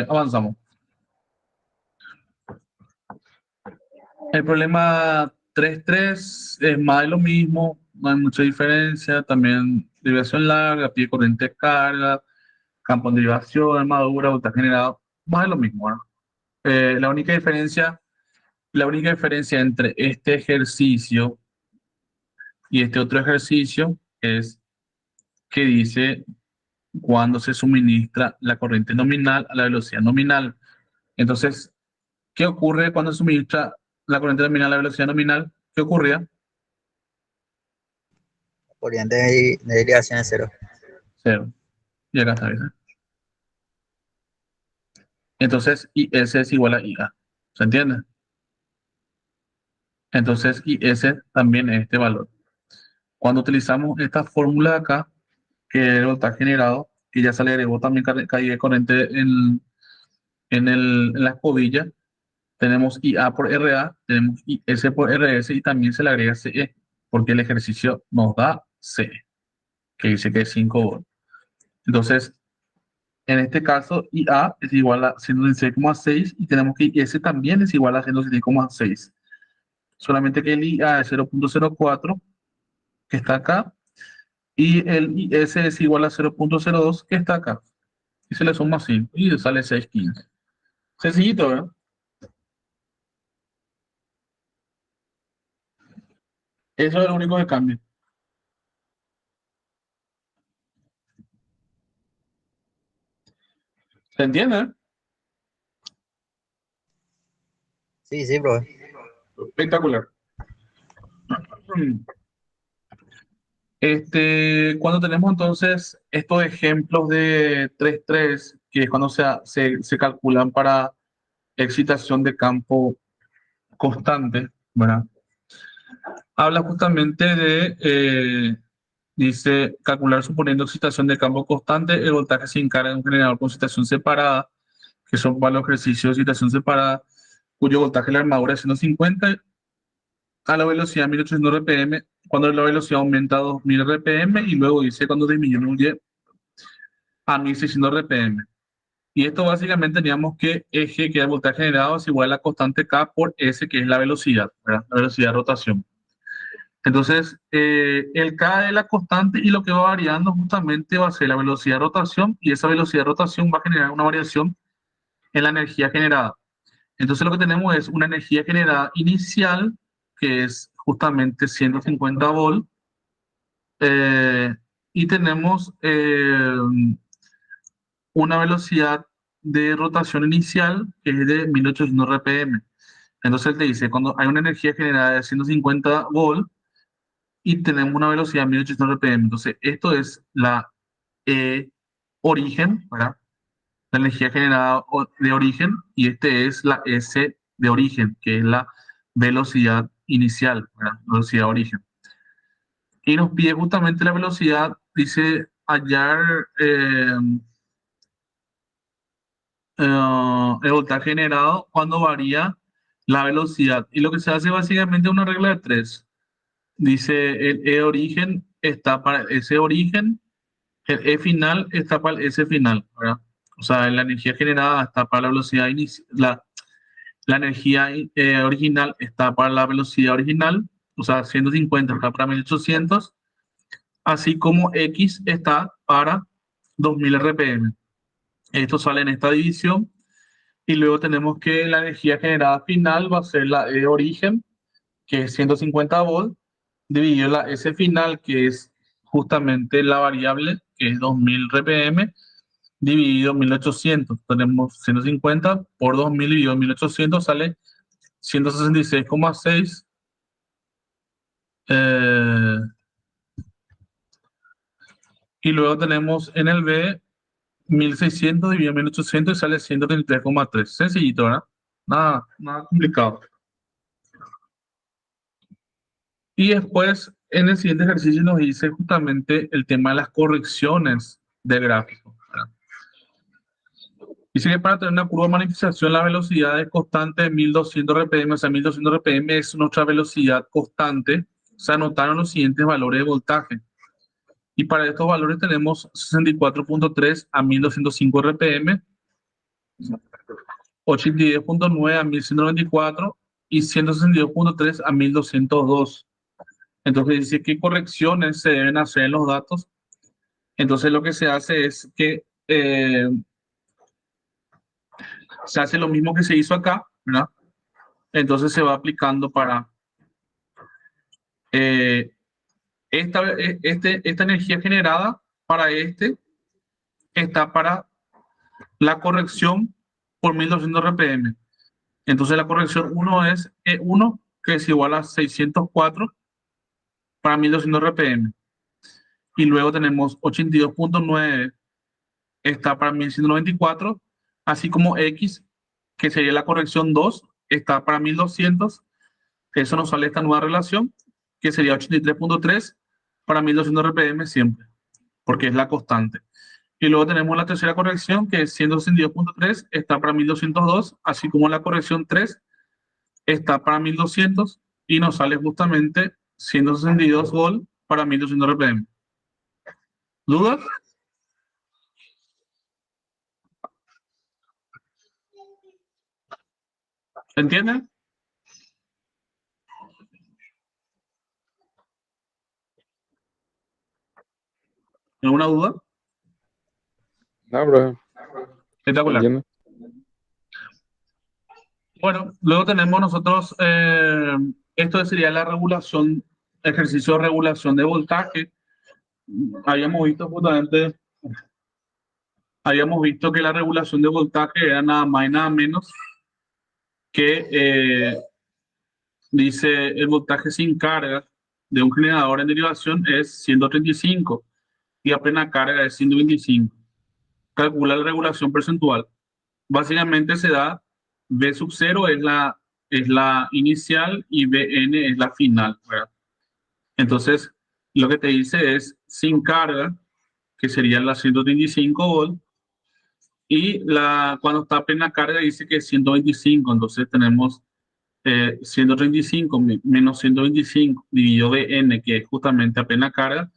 avanzamos. El problema 3.3 es más de lo mismo, no hay mucha diferencia. También derivación larga, pie corriente de carga, campo en derivación, armadura, voltaje generado, más de lo mismo, ¿no? La única diferencia entre este ejercicio y este otro ejercicio es que dice cuando se suministra la corriente nominal a la velocidad nominal. Entonces, ¿qué ocurre cuando se suministra la corriente nominal a la velocidad nominal? ¿Qué ocurría? Corriente de derivación es cero. Cero. Y acá está, ¿verdad? Entonces, IS es igual a IA. ¿Se entiende? Entonces, IS también es este valor. Cuando utilizamos esta fórmula de acá, que es el voltaje generado, que ya se le agregó también caída de corriente en la escobilla, tenemos IA por RA, tenemos IS por RS y también se le agrega CE, porque el ejercicio nos da CE, que dice que es 5 volts. Entonces, en este caso, IA es igual a 116,6 y tenemos que IS también es igual a 116,6. Solamente que el IA es 0.04, que está acá, y el IS es igual a 0.02, que está acá. Y se le suma 5 y sale 615. Sencillito, ¿verdad? Eso es lo único que cambia. ¿Se entiende? Sí, sí, bro. Espectacular. Cuando tenemos entonces estos ejemplos de 3.3, que es cuando se calculan para excitación de campo constante, ¿verdad? Habla justamente dice, calcular suponiendo excitación de campo constante, el voltaje se encarga en un generador con excitación separada, que son para los ejercicios de excitación separada, cuyo voltaje de la armadura es 150 a la velocidad 1800 RPM, cuando la velocidad aumenta a 2000 RPM y luego dice cuando disminuye a 1600 RPM. Y esto básicamente teníamos que eje, que es el voltaje generado, es igual a la constante K por S, que es la velocidad, ¿verdad? La velocidad de rotación. Entonces, el K es la constante y lo que va variando justamente va a ser la velocidad de rotación y esa velocidad de rotación va a generar una variación en la energía generada. Entonces lo que tenemos es una energía generada inicial, que es justamente 150 volt, eh, y tenemos una velocidad de rotación inicial que es de 1800 RPM. Entonces él te dice, cuando hay una energía generada de 150 volt y tenemos una velocidad de 1800 RPM, entonces esto es la origen, ¿verdad? La energía generada de origen, y este es la S de origen, que es la velocidad inicial, ¿verdad? Velocidad de origen. Y nos pide justamente la velocidad, dice hallar el voltaje generado cuando varía la velocidad. Y lo que se hace básicamente es una regla de tres. Dice el E origen está para ese origen, el E final está para el S final, ¿verdad? O sea, la energía generada está para la velocidad inicial, la energía original está para la velocidad original, o sea, 150 está para 1800, así como X está para 2000 RPM. Esto sale en esta división y luego tenemos que la energía generada final va a ser la E origen, que es 150 volt, dividido la S final, que es justamente la variable, que es 2000 RPM, dividido 1800. Tenemos 150 por 2000 dividido 1800, sale 166,6. Eh, y luego tenemos en el B 1600 dividido 1800 y sale 133,3. Sencillito, ¿verdad? Nada complicado. Y después, en el siguiente ejercicio nos dice justamente el tema de las correcciones de gráfico, ¿verdad? Dice que para tener una curva de magnificación, la velocidad es constante de 1200 RPM, o sea, 1200 RPM es nuestra velocidad constante. Se anotaron los siguientes valores de voltaje. Y para estos valores tenemos 64.3 a 1205 RPM, 82.9 a 1194 y 162.3 a 1202. Entonces dice qué correcciones se deben hacer en los datos. Entonces lo que se hace es que se hace lo mismo que se hizo acá, ¿verdad? Entonces se va aplicando para eh, esta energía generada, para está para la corrección por 1200 RPM. Entonces la corrección 1 es E1, que es igual a 604 para 1200 RPM. Y luego tenemos 82.9 está para 1194, así como X, que sería la corrección 2, está para 1200. Eso nos sale esta nueva relación, que sería 83.3 para 1200 RPM siempre, porque es la constante. Y luego tenemos la tercera corrección, que es 162.3, está para 1202, así como la corrección 3 está para 1200 y nos sale justamente 162 volt para 1200 RPM. ¿Dudas? ¿Entienden? ¿Alguna duda? No, bro. Espectacular. Entiendo. Bueno, luego tenemos nosotros, esto sería la regulación, ejercicio de regulación de voltaje. Habíamos visto justamente, habíamos visto que la regulación de voltaje era nada más y nada menos que, dice, el voltaje sin carga de un generador en derivación es 135 y a plena carga es 125. Calcula la regulación percentual. Básicamente se da V sub 0 es la inicial y Vn es la final, ¿verdad? Entonces, lo que te dice es sin carga, que sería la 135 volt, y cuando está a plena carga dice que es 125, entonces tenemos 135 menos 125 dividido Vn, que es justamente a plena carga,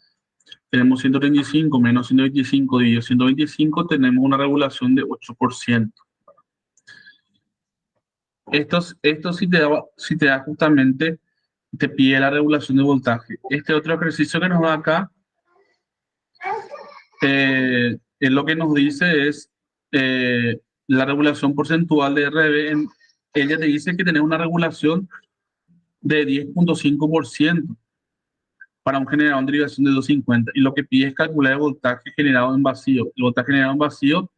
tenemos 135 menos 125 dividido 125, tenemos una regulación de 8%. Esto si te da justamente, te pide la regulación de voltaje. Este otro ejercicio que nos da acá, es lo que nos dice es la regulación porcentual de RB ella te dice que tenés una regulación de 10.5% para un generador en derivación de 250 y lo que pide es calcular el voltaje generado en vacío. El voltaje generado en vacío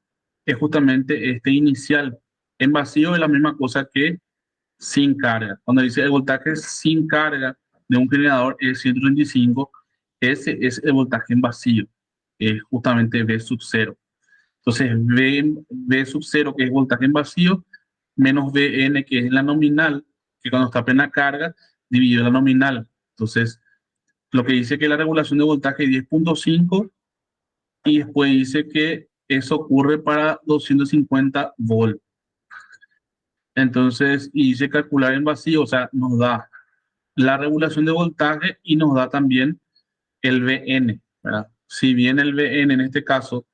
es justamente este inicial. En vacío es la misma cosa que sin carga. Cuando dice el voltaje sin carga de un generador es 135, ese es el voltaje en vacío, es justamente V sub 0. Entonces, V sub 0, que es voltaje en vacío, menos Vn, que es la nominal, que cuando está a plena carga, dividido la nominal. Entonces, lo que dice que la regulación de voltaje es 10.5 y después dice que eso ocurre para 250 volts. Entonces, y dice calcular en vacío, o sea, nos da la regulación de voltaje y nos da también el Vn, ¿verdad? Si bien el Vn en este caso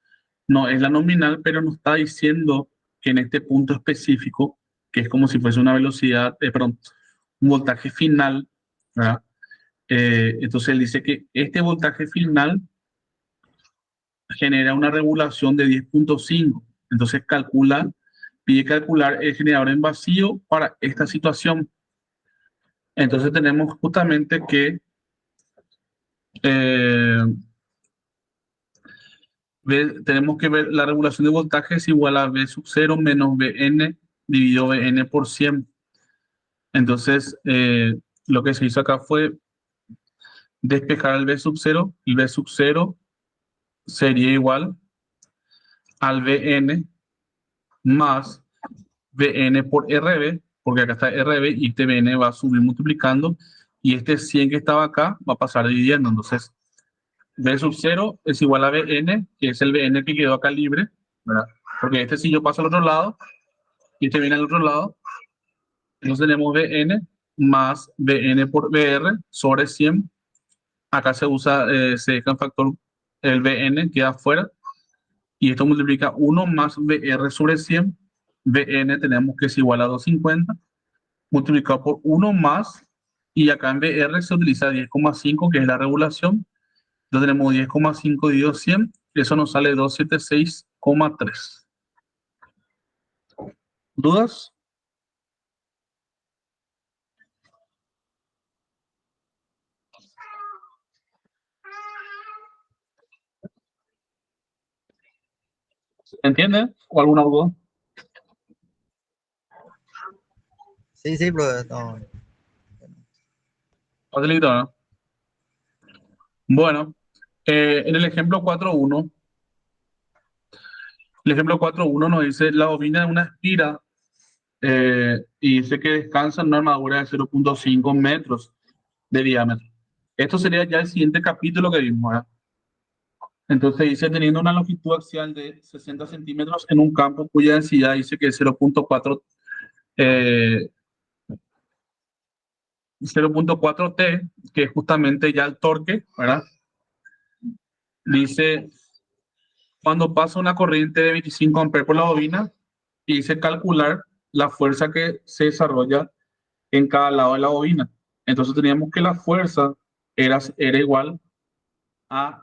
no es la nominal, pero nos está diciendo que en este punto específico, que es como si fuese una velocidad, perdón, un voltaje final, ¿verdad? Entonces él dice que este voltaje final genera una regulación de 10.5. Entonces pide calcular el generador en vacío para esta situación. Entonces tenemos justamente que eh, tenemos que ver la regulación de voltaje es igual a V sub 0 menos Vn dividido Vn por 100. Entonces, lo que se hizo acá fue despejar el V sub 0. El V sub 0 sería igual al Vn más Vn por Rb, porque acá está Rb y este Vn va a subir multiplicando y este 100 que estaba acá va a pasar dividiendo. Entonces, V sub 0 es igual a Vn, que es el Vn que quedó acá libre, ¿verdad? Porque este si yo paso al otro lado y este viene al otro lado, entonces tenemos Vn más Vn por Vr sobre 100. Acá se deja en factor el Vn, queda afuera. Y esto multiplica 1 más Vr sobre 100. Vn tenemos que es igual a 250 multiplicado por 1 más, y acá en Vr se utiliza 10,5 que es la regulación. Entonces tenemos 10,5 dividido 100, eso nos sale 276,3. ¿Dudas? ¿Entiende? ¿O alguna duda? Sí, sí, pero no. Facilito, ¿no? Bueno, en el ejemplo 4.1, el ejemplo 4.1 nos dice la bobina de una espira y dice que descansa en una armadura de 0.5 metros de diámetro. Esto sería ya el siguiente capítulo que vimos, ¿verdad? Entonces dice, teniendo una longitud axial de 60 centímetros en un campo cuya densidad dice que es 0.4 T, que es justamente ya el torque, ¿verdad? Dice, cuando pasa una corriente de 25 amperes por la bobina, y dice calcular la fuerza que se desarrolla en cada lado de la bobina. Entonces teníamos que la fuerza era igual a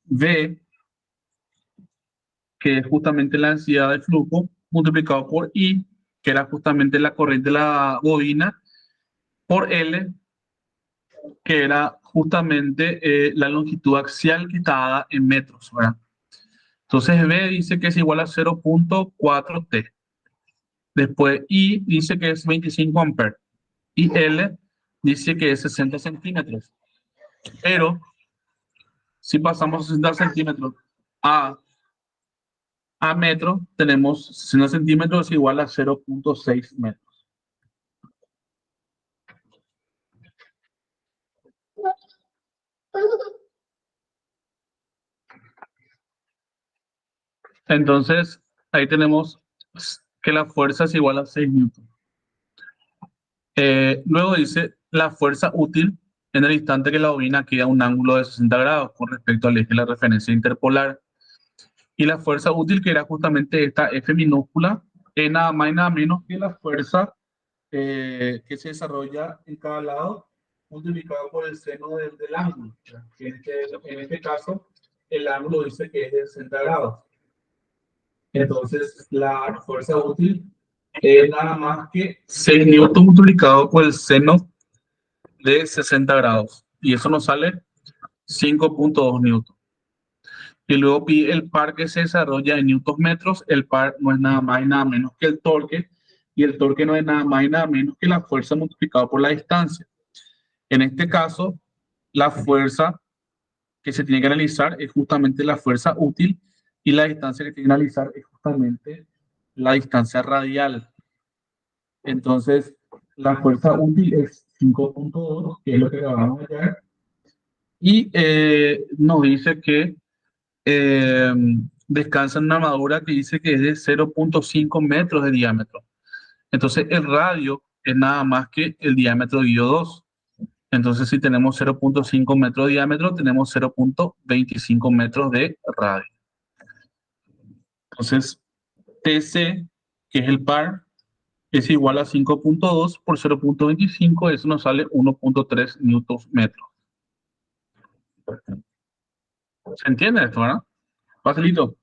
V, que es justamente la densidad de flujo, multiplicado por I, que era justamente la corriente de la bobina, por L, que era justamente la longitud axial que está dada en metros, ¿verdad? Entonces V dice que es igual a 0.4 T. Después I dice que es 25 amperes. Y L dice que es 60 centímetros. Pero si pasamos 60 centímetros a metro, tenemos 60 centímetros igual a 0.6 metros. Entonces, ahí tenemos que la fuerza es igual a 6 newton. Luego dice la fuerza útil en el instante que la bobina queda a un ángulo de 60 grados con respecto al eje de la referencia interpolar. Y la fuerza útil, que era justamente esta F minúscula, es nada más y nada menos que la fuerza que se desarrolla en cada lado multiplicado por el seno del ángulo. En este caso, el ángulo dice que es de 60 grados. Entonces, la fuerza útil es nada más que 6 newtons multiplicado por el seno de 60 grados. Y eso nos sale 5.2 newtons. Y luego pide el par que se desarrolla en newtons metros. El par no es nada más y nada menos que el torque. Y el torque no es nada más y nada menos que la fuerza multiplicada por la distancia. En este caso, la fuerza que se tiene que analizar es justamente la fuerza útil y la distancia que tiene que analizar es justamente la distancia radial. Entonces, la fuerza útil es 5.2, que es lo que acabamos de ver, y nos dice que eh, descansa en una armadura que dice que es de 0.5 metros de diámetro. Entonces, el radio es nada más que el diámetro dividido 2. Entonces, si tenemos 0.5 metros de diámetro, tenemos 0.25 metros de radio. Entonces, TC, que es el par, es igual a 5.2 por 0.25, eso nos sale 1.3 newtons metros. ¿Se entiende esto, verdad? Facilito.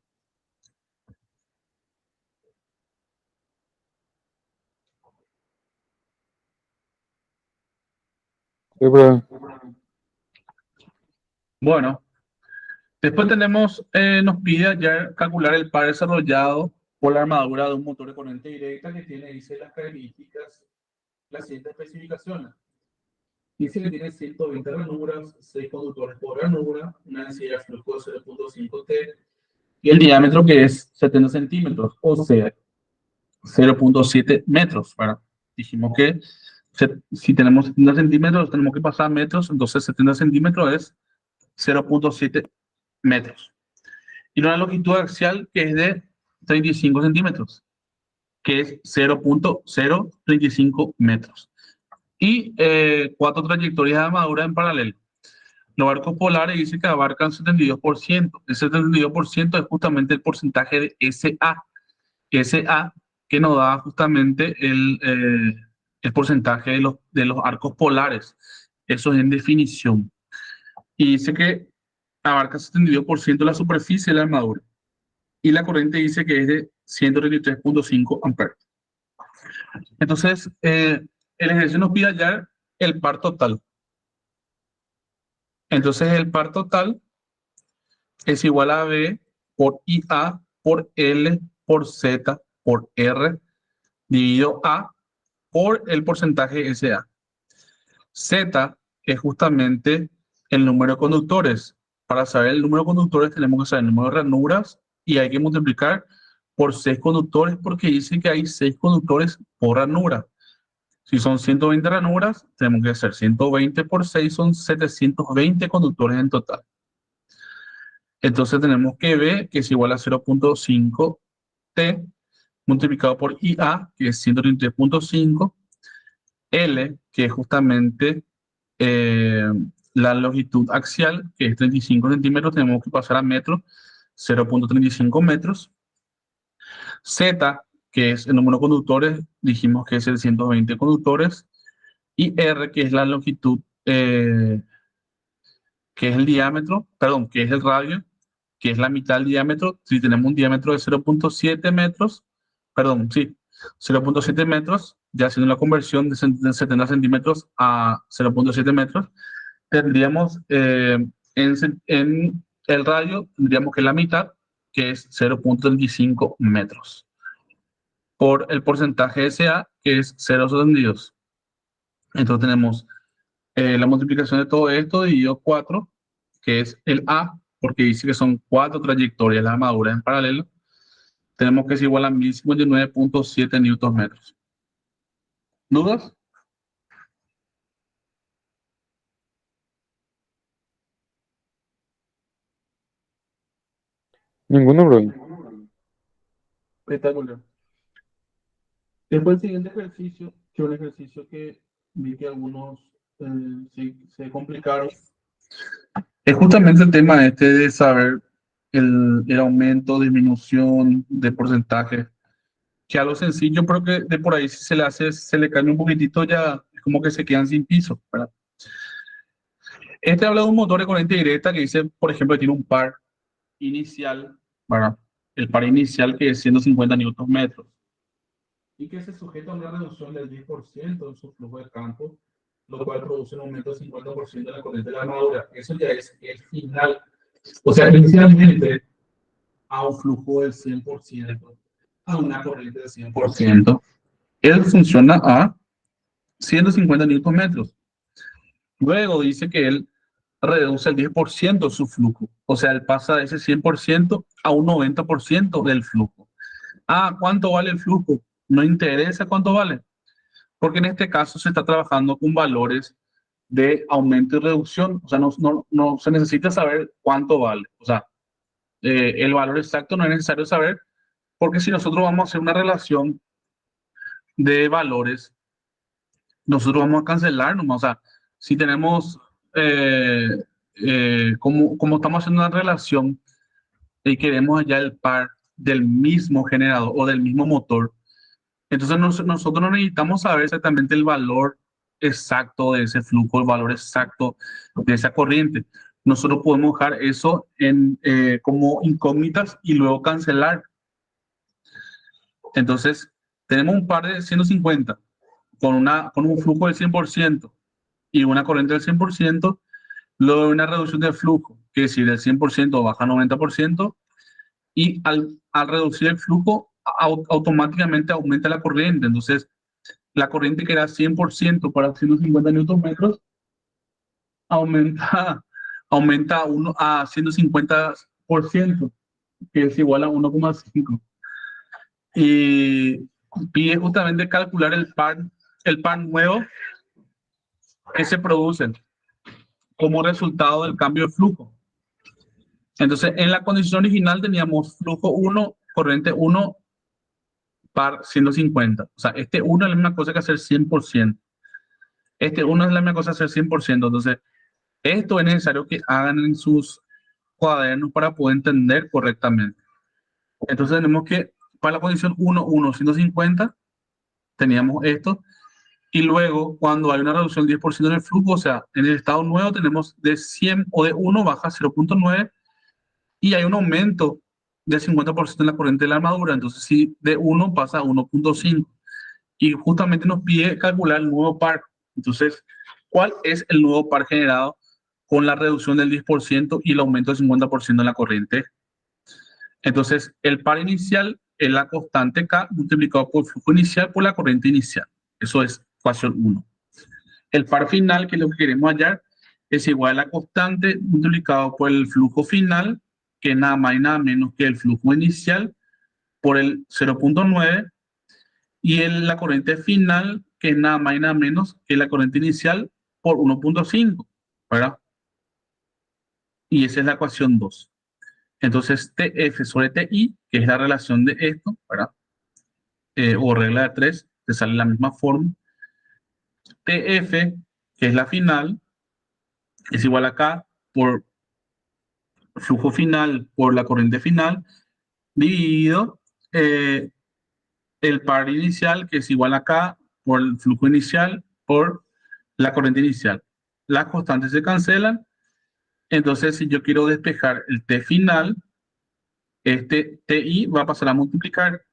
Sí, profe. Bueno, después tenemos, nos pide ayer calcular el par desarrollado por la armadura de un motor de corriente directa que tiene, dice, las características, las siguientes especificaciones. Dice que tiene 120 ranuras, 6 conductores por ranura, una densidad de flujo de 0.5 T y el diámetro que es 70 centímetros, o sea, 0.7 metros. ¿Verdad? Dijimos que si tenemos 70 centímetros, tenemos que pasar a metros, entonces 70 centímetros es 0.7 metros. Y una longitud axial que es de 35 centímetros, que es 0.035 metros. Y 4 trayectorias de armadura en paralelo. Los arcos polares dice que abarcan 72%. El 72% es justamente el porcentaje de SA. SA que nos da justamente el porcentaje de los arcos polares. Eso es en definición. Y dice que abarca 72% de la superficie de la armadura. Y la corriente dice que es de 133.5 amperes. Entonces, el ejercicio nos pide hallar el par total. Entonces, el par total es igual a B por IA por L por Z por R dividido A por el porcentaje SA. Z es justamente el número de conductores. Para saber el número de conductores tenemos que saber el número de ranuras y hay que multiplicar por 6 conductores porque dice que hay 6 conductores por ranura. Si son 120 ranuras, tenemos que hacer 120 por 6, son 720 conductores en total. Entonces tenemos que B, que es igual a 0.5 T, multiplicado por IA, que es 133.5, L, que es justamente la longitud axial, que es 35 centímetros, tenemos que pasar a metros, 0.35 metros. Z, que es el número de conductores, dijimos que es el 120 conductores. Y R, que es la longitud, que es el diámetro, perdón, que es el radio, que es la mitad del diámetro. Si tenemos un diámetro de 0.7 metros, perdón, sí, 0.7 metros, ya haciendo la conversión de 70 centímetros a 0.7 metros, tendríamos en el radio, tendríamos que la mitad, que es 0.25 metros, por el porcentaje de SA, que es 0.72. Entonces tenemos la multiplicación de todo esto dividido 4, que es el A, porque dice que son 4 trayectorias de la armadura en paralelo. Tenemos que es igual a 1059.7 newtons metros. ¿Dudas? Ninguno, profe. Espectacular. Después el siguiente ejercicio, que es un ejercicio que vi que algunos se complicaron, es justamente el tema este de saber el aumento, disminución de porcentaje, que algo sencillo, pero que de por ahí si se le hace, se le cae un poquitito, ya es como que se quedan sin piso, ¿verdad? Este habla de un motor de corriente directa que dice, por ejemplo, que tiene un par inicial, ¿verdad? El par inicial que es 150 newton metros. y que se sujeta a una reducción del 10% en su flujo de campo, lo cual produce un aumento del 50% de la corriente de la armadura. Eso ya es el final. O sea, inicialmente a un flujo del 100%, a una corriente del 100%, él funciona a 150 newton metros. Luego dice que él reduce el 10% su flujo. O sea, él pasa de ese 100% a un 90% del flujo. Ah, ¿cuánto vale el flujo? No interesa cuánto vale, porque en este caso se está trabajando con valores de aumento y reducción. O sea, no se necesita saber cuánto vale. O sea, el valor exacto no es necesario saber, porque si nosotros vamos a hacer una relación de valores, nosotros vamos a cancelar nomás. O sea, si tenemos, eh, como estamos haciendo una relación y queremos hallar el par del mismo generador o del mismo motor, entonces nosotros no necesitamos saber exactamente el valor exacto de ese flujo, el valor exacto de esa corriente. Nosotros podemos dejar eso como incógnitas y luego cancelar. Entonces, tenemos un par de 150 con un flujo del 100% y una corriente del 100%, luego una reducción del flujo, que si del 100% baja a 90%, y al reducir el flujo, automáticamente aumenta la corriente. Entonces, la corriente que era 100% para 150 newton metros, aumenta, a 150%, que es igual a 1,5. Y pide justamente calcular el par nuevo que se produce como resultado del cambio de flujo. Entonces, en la condición original teníamos flujo 1, corriente 1, par 150. O sea, este 1 es la misma cosa que hacer 100%. Este 1 es la misma cosa que hacer 100%. Entonces, esto es necesario que hagan en sus cuadernos para poder entender correctamente. Entonces, tenemos que, para la condición 1, 1, 150, teníamos esto. Y luego, cuando hay una reducción del 10% en el flujo, o sea, en el estado nuevo tenemos de 100 o de 1 baja a 0,9 y hay un aumento del 50% en la corriente de la armadura. Entonces, si de 1 pasa a 1,5 y justamente nos pide calcular el nuevo par. Entonces, ¿cuál es el nuevo par generado con la reducción del 10% y el aumento del 50% en la corriente? Entonces, el par inicial es la constante K multiplicado por el flujo inicial por la corriente inicial. Eso es ecuación 1. El par final, que es lo que queremos hallar, es igual a la constante multiplicado por el flujo final, que es nada más y nada menos que el flujo inicial por el 0,9, y la corriente final, que es nada más y nada menos que la corriente inicial por 1,5, ¿verdad? Y esa es la ecuación 2. Entonces, TF sobre TI, que es la relación de esto, ¿verdad? O regla de 3, te sale la misma forma. TF, que es la final, es igual a K por flujo final por la corriente final, dividido eh, el par inicial, que es igual a K por el flujo inicial por la corriente inicial. Las constantes se cancelan. Entonces, si yo quiero despejar el T final, este TI va a pasar a multiplicar.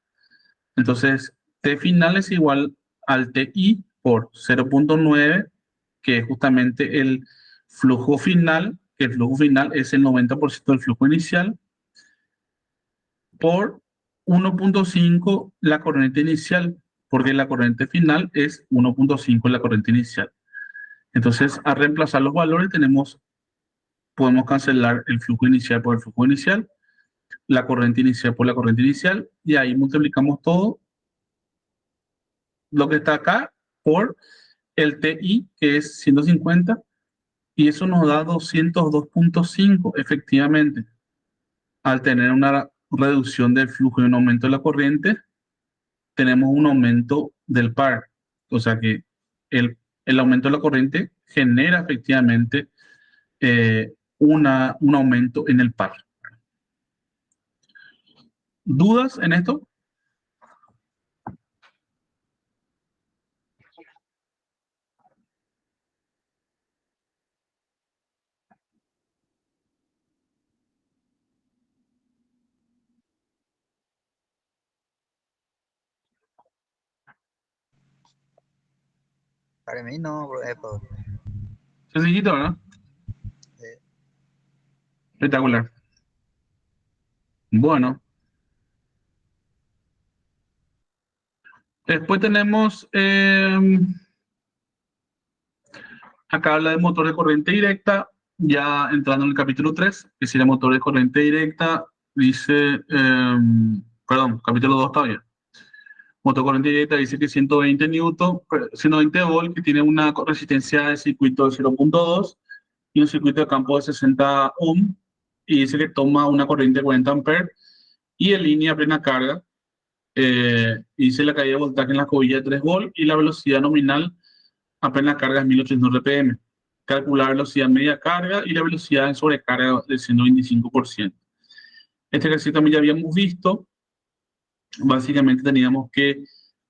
Entonces, T final es igual al TI por 0,9, que es justamente el flujo final, que el flujo final es el 90% del flujo inicial, por 1,5 la corriente inicial, porque la corriente final es 1,5 la corriente inicial. Entonces, al reemplazar los valores, podemos cancelar el flujo inicial por el flujo inicial, la corriente inicial por la corriente inicial, y ahí multiplicamos todo lo que está acá por el TI, que es 150, y eso nos da 202,5 efectivamente. Al tener una reducción del flujo y un aumento de la corriente, tenemos un aumento del par. O sea que el aumento de la corriente genera efectivamente un aumento en el par. ¿Dudas en esto? Para mí no, bro. Pues, Sencillito, ¿verdad? eh, Espectacular. Bueno, después tenemos, acá habla de motor de corriente directa, ya entrando en el capítulo 3, que sería motor de corriente directa, dice, perdón, capítulo 2 todavía. Motor de corriente directa dice que 120 newton, 120 volt, que tiene una resistencia de circuito de 0.2 y un circuito de campo de 60 ohm, y dice que toma una corriente de 40 amperes y en línea a plena carga. Dice la caída de voltaje en la escobilla de 3 volt y la velocidad nominal a plena carga es 1800 rpm. Calcular velocidad media carga y la velocidad en sobrecarga del 125%. Este ejercicio también ya habíamos visto. Básicamente teníamos que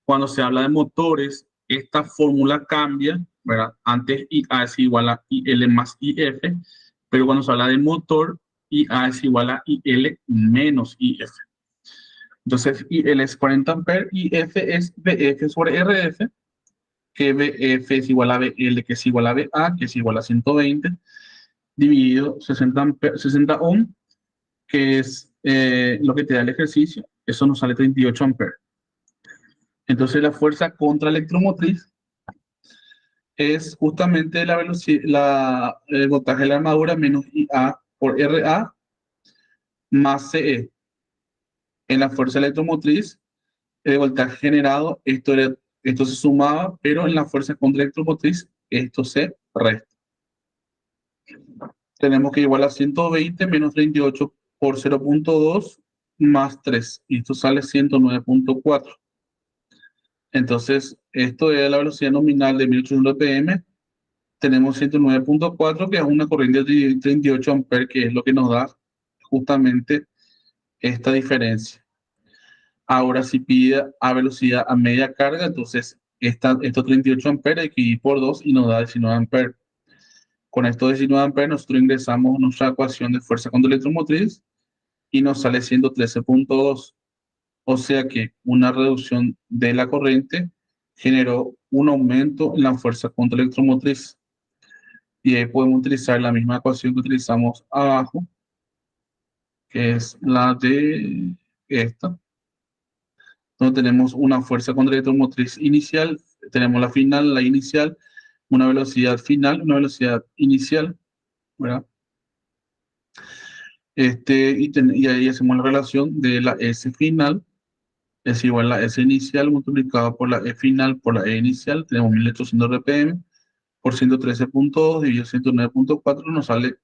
cuando se habla de motores, esta fórmula cambia, ¿verdad? Antes IA es igual a IL más IF, pero cuando se habla de motor, IA es igual a IL menos IF. Entonces, IL es 40 amperes, IF es BF sobre RF, que BF es igual a BL, que es igual a BA, que es igual a 120, dividido 60 ohm, que es lo que te da el ejercicio. Eso nos sale 38 amperes. Entonces, la fuerza contra electromotriz es justamente la velocidad, el voltaje de la armadura menos IA por RA más CE. En la fuerza electromotriz, el voltaje generado, esto se sumaba, pero en la fuerza contra electromotriz, esto se resta. Tenemos que igualar a 120 menos 38 por 0.2 más 3. Y esto sale 109.4. Entonces, esto es la velocidad nominal de 1800 ppm. Tenemos 109.4, que es una corriente de 38 amperes, que es lo que nos da justamente esta diferencia. Ahora, si pide a velocidad a media carga, entonces estos 38 amperes hay que ir por 2 y nos da 19 amperes. Con estos 19 amperes nosotros ingresamos nuestra ecuación de fuerza contra electromotriz y nos sale 113.2. O sea que una reducción de la corriente generó un aumento en la fuerza contra electromotriz. Y ahí podemos utilizar la misma ecuación que utilizamos abajo, que es la de esta, donde tenemos una fuerza contra electromotriz inicial, tenemos la final, la inicial, una velocidad final, una velocidad inicial, ¿verdad? Y ahí hacemos la relación de la S final, es igual a la S inicial multiplicado por la E final por la E inicial, tenemos 1800 rpm, por 113.2 dividido 109.4 nos sale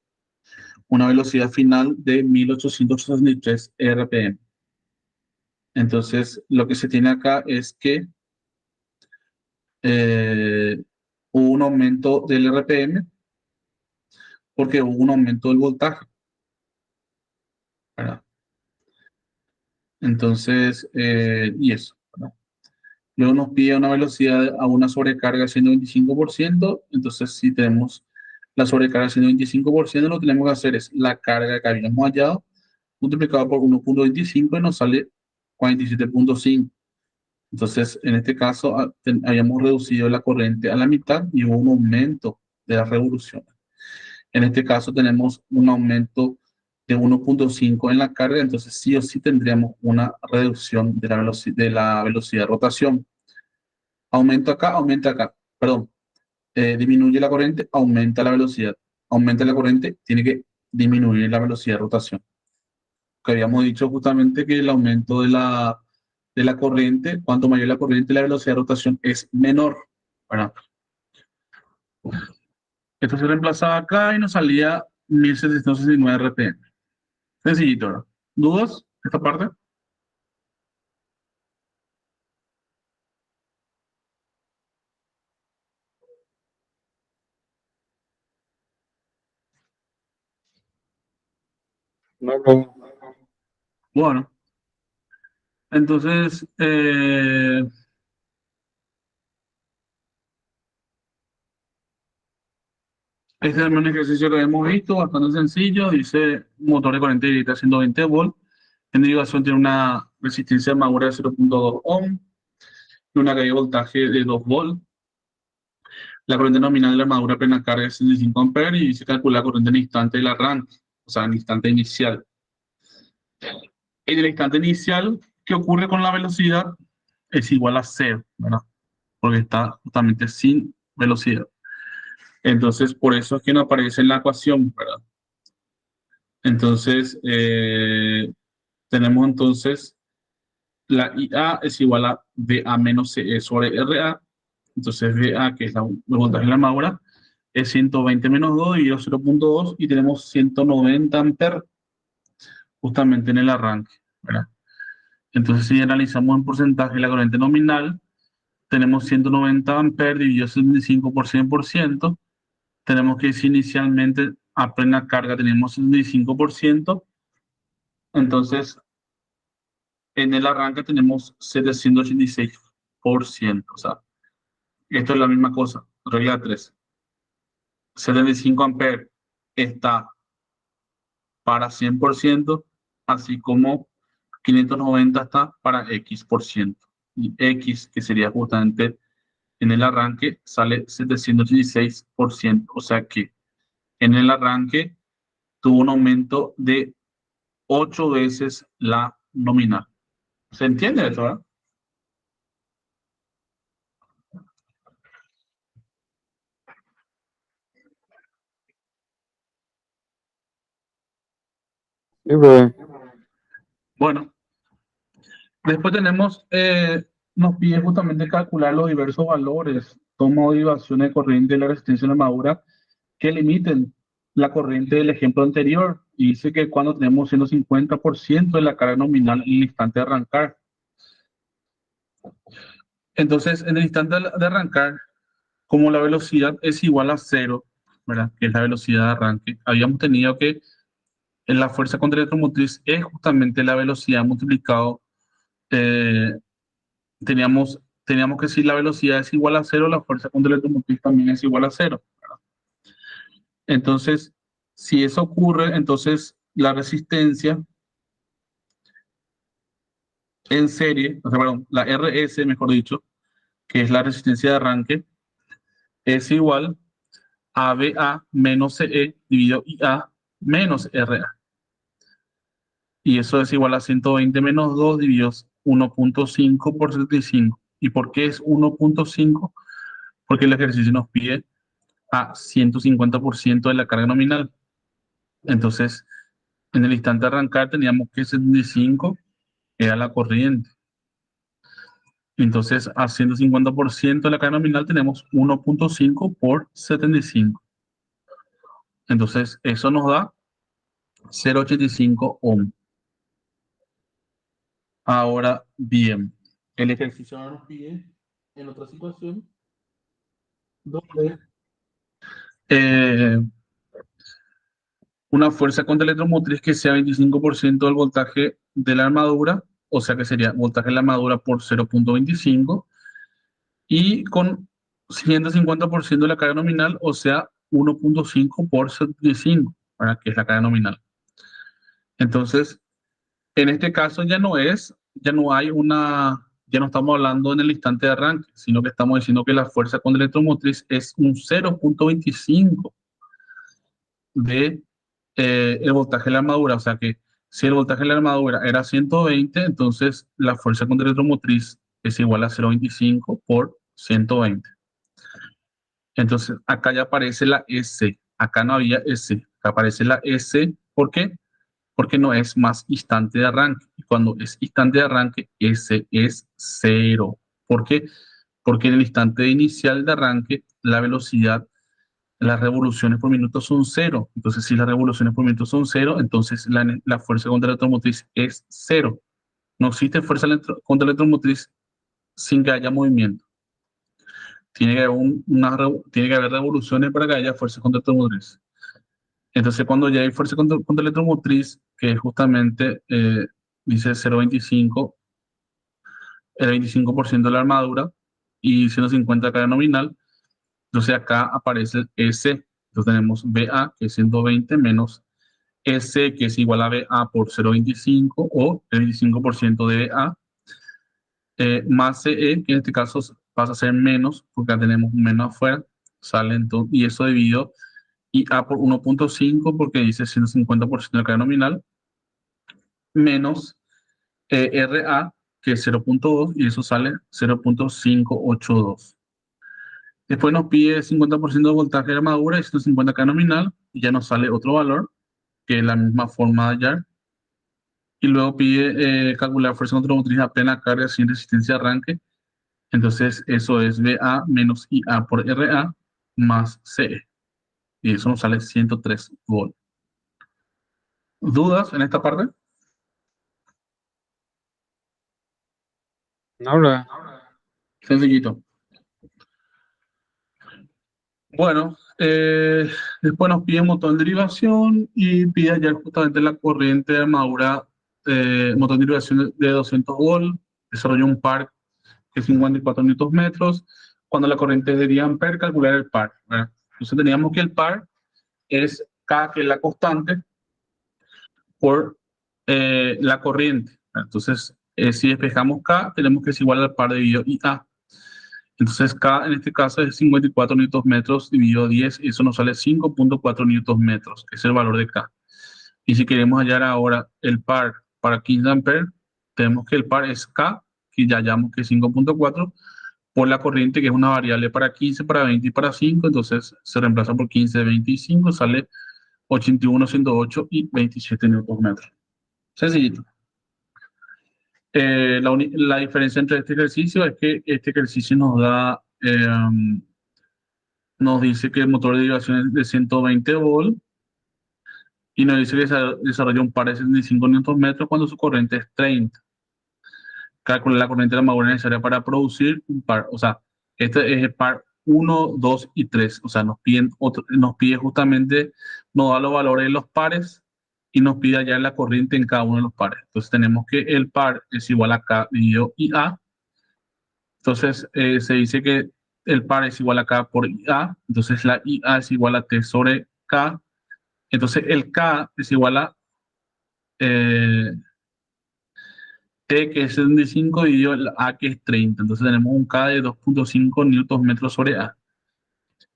una velocidad final de 1863 rpm. Entonces, lo que se tiene acá es que hubo un aumento del RPM porque hubo un aumento del voltaje, ¿verdad? Entonces, y eso, ¿verdad? Luego nos pide una velocidad a una sobrecarga de 125%. Entonces, si tenemos la sobrecarga de 125%, lo que tenemos que hacer es la carga que habíamos hallado multiplicado por 1.25 y nos sale 47.5. Entonces, en este caso, habíamos reducido la corriente a la mitad y hubo un aumento de las revoluciones. En este caso, tenemos un aumento de 1.5 en la carga, entonces sí o sí tendríamos una reducción de la velocidad de rotación. Aumenta acá, perdón, disminuye la corriente, aumenta la velocidad. Aumenta la corriente, tiene que disminuir la velocidad de rotación. Que habíamos dicho justamente que el aumento de la corriente, cuanto mayor la corriente, la velocidad de rotación es menor. Bueno, esto se reemplazaba acá y nos salía 1769 rpm. Sencillito, ¿no? ¿Dudas? ¿Esta parte? No, bro. Bueno, entonces, este es un ejercicio que hemos visto, bastante sencillo. Dice motor de corriente directa 120 volt. En derivación tiene una resistencia madura de 0.2 ohm y una caída de voltaje de 2 volt. La corriente nominal de la armadura a plena carga es 65 amperes y se calcula la corriente en el instante del arranque, o sea, en el instante inicial. En el instante inicial, ¿qué ocurre con la velocidad? Es igual a cero, ¿verdad? Porque está justamente sin velocidad. Entonces, por eso es que no aparece en la ecuación, ¿verdad? Entonces, tenemos entonces la IA es igual a VA menos CE sobre RA. Entonces, VA, que es el voltaje de la armadura, es 120 menos 2 dividido 0.2 y tenemos 190 amperes justamente en el arranque, ¿verdad? Entonces, si analizamos en porcentaje la corriente nominal, tenemos 190 amperes dividido 75 por 100%. Tenemos que si inicialmente a plena carga tenemos 75%, entonces en el arranque tenemos 786%. O sea, esto es la misma cosa, regla 3. 75 amperes está para 100%, así como 590 está para X%. Y X, que sería justamente en el arranque, sale 786%. O sea que en el arranque tuvo un aumento de 8 veces la nominal. ¿Se entiende eso, verdad? Sí, profe. Bueno, después tenemos, nos pide justamente calcular los diversos valores, toma o derivación de corriente de la resistencia de la armadura que limiten la corriente del ejemplo anterior. Y dice que cuando tenemos 150% de la carga nominal en el instante de arrancar. Entonces, en el instante de arrancar, como la velocidad es igual a cero, ¿verdad? Que es la velocidad de arranque, habíamos tenido que en la fuerza contra electromotriz es justamente la velocidad multiplicado. eh, teníamos que si la velocidad es igual a cero, la fuerza contra electromotriz también es igual a cero. Entonces, si eso ocurre, entonces la resistencia en serie, o sea, perdón, la RS, mejor dicho, que es la resistencia de arranque, es igual a VA menos CE dividido IA menos RA. Y eso es igual a 120 menos 2 dividido 1.5 por 75. ¿Y por qué es 1.5? Porque el ejercicio nos pide a 150% de la carga nominal. Entonces, en el instante de arrancar teníamos que 75 era la corriente. Entonces, a 150% de la carga nominal tenemos 1.5 por 75. Entonces, eso nos da 0.85 ohm. Ahora bien, el ejercicio ahora nos pide en otra situación donde eh, una fuerza contra electromotriz que sea 25% del voltaje de la armadura, o sea que sería voltaje de la armadura por 0.25, y con 150% de la carga nominal, o sea 1.5 por 75, ¿verdad? Que es la carga nominal. Entonces, en este caso ya no hay ya no estamos hablando en el instante de arranque, sino que estamos diciendo que la fuerza contra electromotriz es un 0.25 de el voltaje de la armadura. O sea que si el voltaje de la armadura era 120, entonces la fuerza contra electromotriz es igual a 0.25 por 120. Entonces acá ya aparece la S. Acá no había S. Acá aparece la S. ¿Por qué? Porque no es más instante de arranque. Y cuando es instante de arranque, S es cero. ¿Por qué? Porque en el instante inicial de arranque, la velocidad, las revoluciones por minuto son cero. Entonces, si las revoluciones por minuto son cero, entonces la fuerza contra la electromotriz es cero. No existe fuerza contra la electromotriz sin que haya movimiento. Tiene que haber, tiene que haber revoluciones para que haya fuerza contra la electromotriz. Entonces, cuando ya hay fuerza contra electromotriz, que justamente dice 0.25, el 25% de la armadura y 150 carga nominal, entonces acá aparece S. Entonces tenemos VA, que es 120, menos S, que es igual a VA por 0.25 o el 25% de VA, más CE, que en este caso pasa a ser menos, porque ya tenemos menos afuera, sale entonces, y eso dividido IA por 1.5 porque dice 150% de la carga nominal, menos RA, que es 0.2, y eso sale 0.582. Después nos pide 50% de voltaje de armadura y 150 carga nominal, y ya nos sale otro valor, que es la misma forma de hallar. Y luego pide calcular fuerza contra a plena carga sin resistencia de arranque. Entonces eso es VA menos IA por RA más CE. Y eso nos sale 103 volt. ¿Dudas en esta parte? No, bro. Sencillito. Bueno, después nos pide un motor de derivación y pide hallar justamente la corriente de armadura, motor de derivación de 200 volt, desarrolló un par que es 54 newton metros. Cuando la corriente es de 10 amperes, calcular el par, ¿verdad? Entonces teníamos que el par es K, que es la constante, por la corriente. Entonces, si despejamos K, tenemos que es igual al par dividido IA. Entonces, K en este caso es 54 newton metros dividido 10, y eso nos sale 5.4 newton metros, que es el valor de K. Y si queremos hallar ahora el par para 15 amperes, tenemos que el par es K, que ya hallamos que es 5.4, por la corriente, que es una variable para 15, para 20 y para 5, entonces se reemplaza por 15, 25, sale 81, 108 y 27 newton metros. Sencillito. La diferencia entre este ejercicio es que este ejercicio nos dice que el motor de derivación es de 120 volt y nos dice que desarrolla un par de 75 newton metros cuando su corriente es 30. Calcula la corriente de la armadura necesaria para producir un par. O sea, este es el par 1, 2 y 3. O sea, nos pide justamente, nos da los valores de los pares y nos pide hallar la corriente en cada uno de los pares. Entonces tenemos que el par es igual a K dividido IA. Entonces se dice que el par es igual a K por IA. Entonces la IA es igual a T sobre K. Entonces el K es igual a eh, T, que es 75, dividido el A, que es 30. Entonces tenemos un K de 2.5 newton metros sobre A.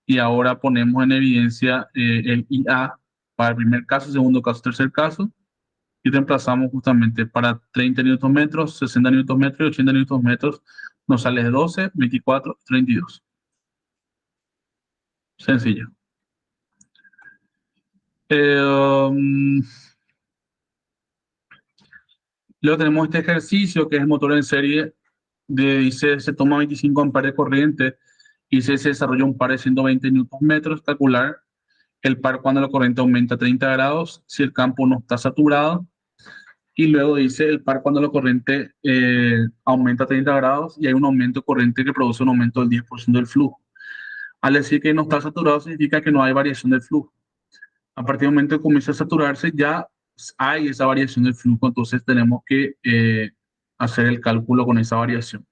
Y ahora ponemos en evidencia el IA para el primer caso, segundo caso, tercer caso. Y reemplazamos justamente para 30 newton metros, 60 newton metros y 80 newton metros. Nos sale 12, 24, 32. Sencillo. Um, Luego tenemos este ejercicio que es motor en serie. Dice, se toma 25 amperes de corriente y se desarrolla un par de 120 newton metros. Calcular el par cuando la corriente aumenta 30 grados, si el campo no está saturado. Y luego dice el par cuando la corriente aumenta 30 grados y hay un aumento de corriente que produce un aumento del 10% del flujo. Al decir que no está saturado, significa que no hay variación del flujo. A partir del momento que comienza a saturarse, ya hay esa variación del flujo, entonces tenemos que hacer el cálculo con esa variación.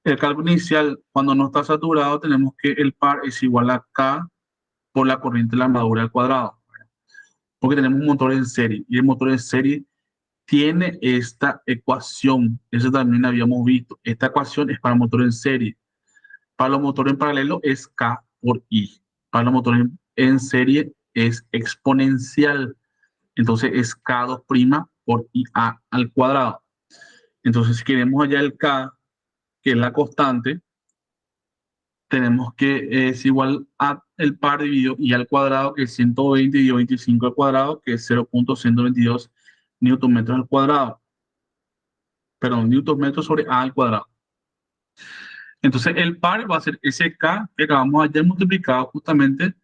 El cálculo inicial, cuando no está saturado, tenemos que el par es igual a K por la corriente de la armadura al cuadrado, porque tenemos un motor en serie, y el motor en serie tiene esta ecuación. Eso también habíamos visto. Esta ecuación es para motor en serie. Para los motores en paralelo es K por I. Para los motores en serie es exponencial. Entonces es K2' por IA al cuadrado. Entonces, si queremos hallar el K, que es la constante, tenemos que es igual a el par dividido I al cuadrado, que es 120 dividido 25 al cuadrado, que es 0.122 newton metros al cuadrado. Perdón, newton metros sobre A al cuadrado. Entonces, el par va a ser ese K que acabamos de hallar multiplicado justamente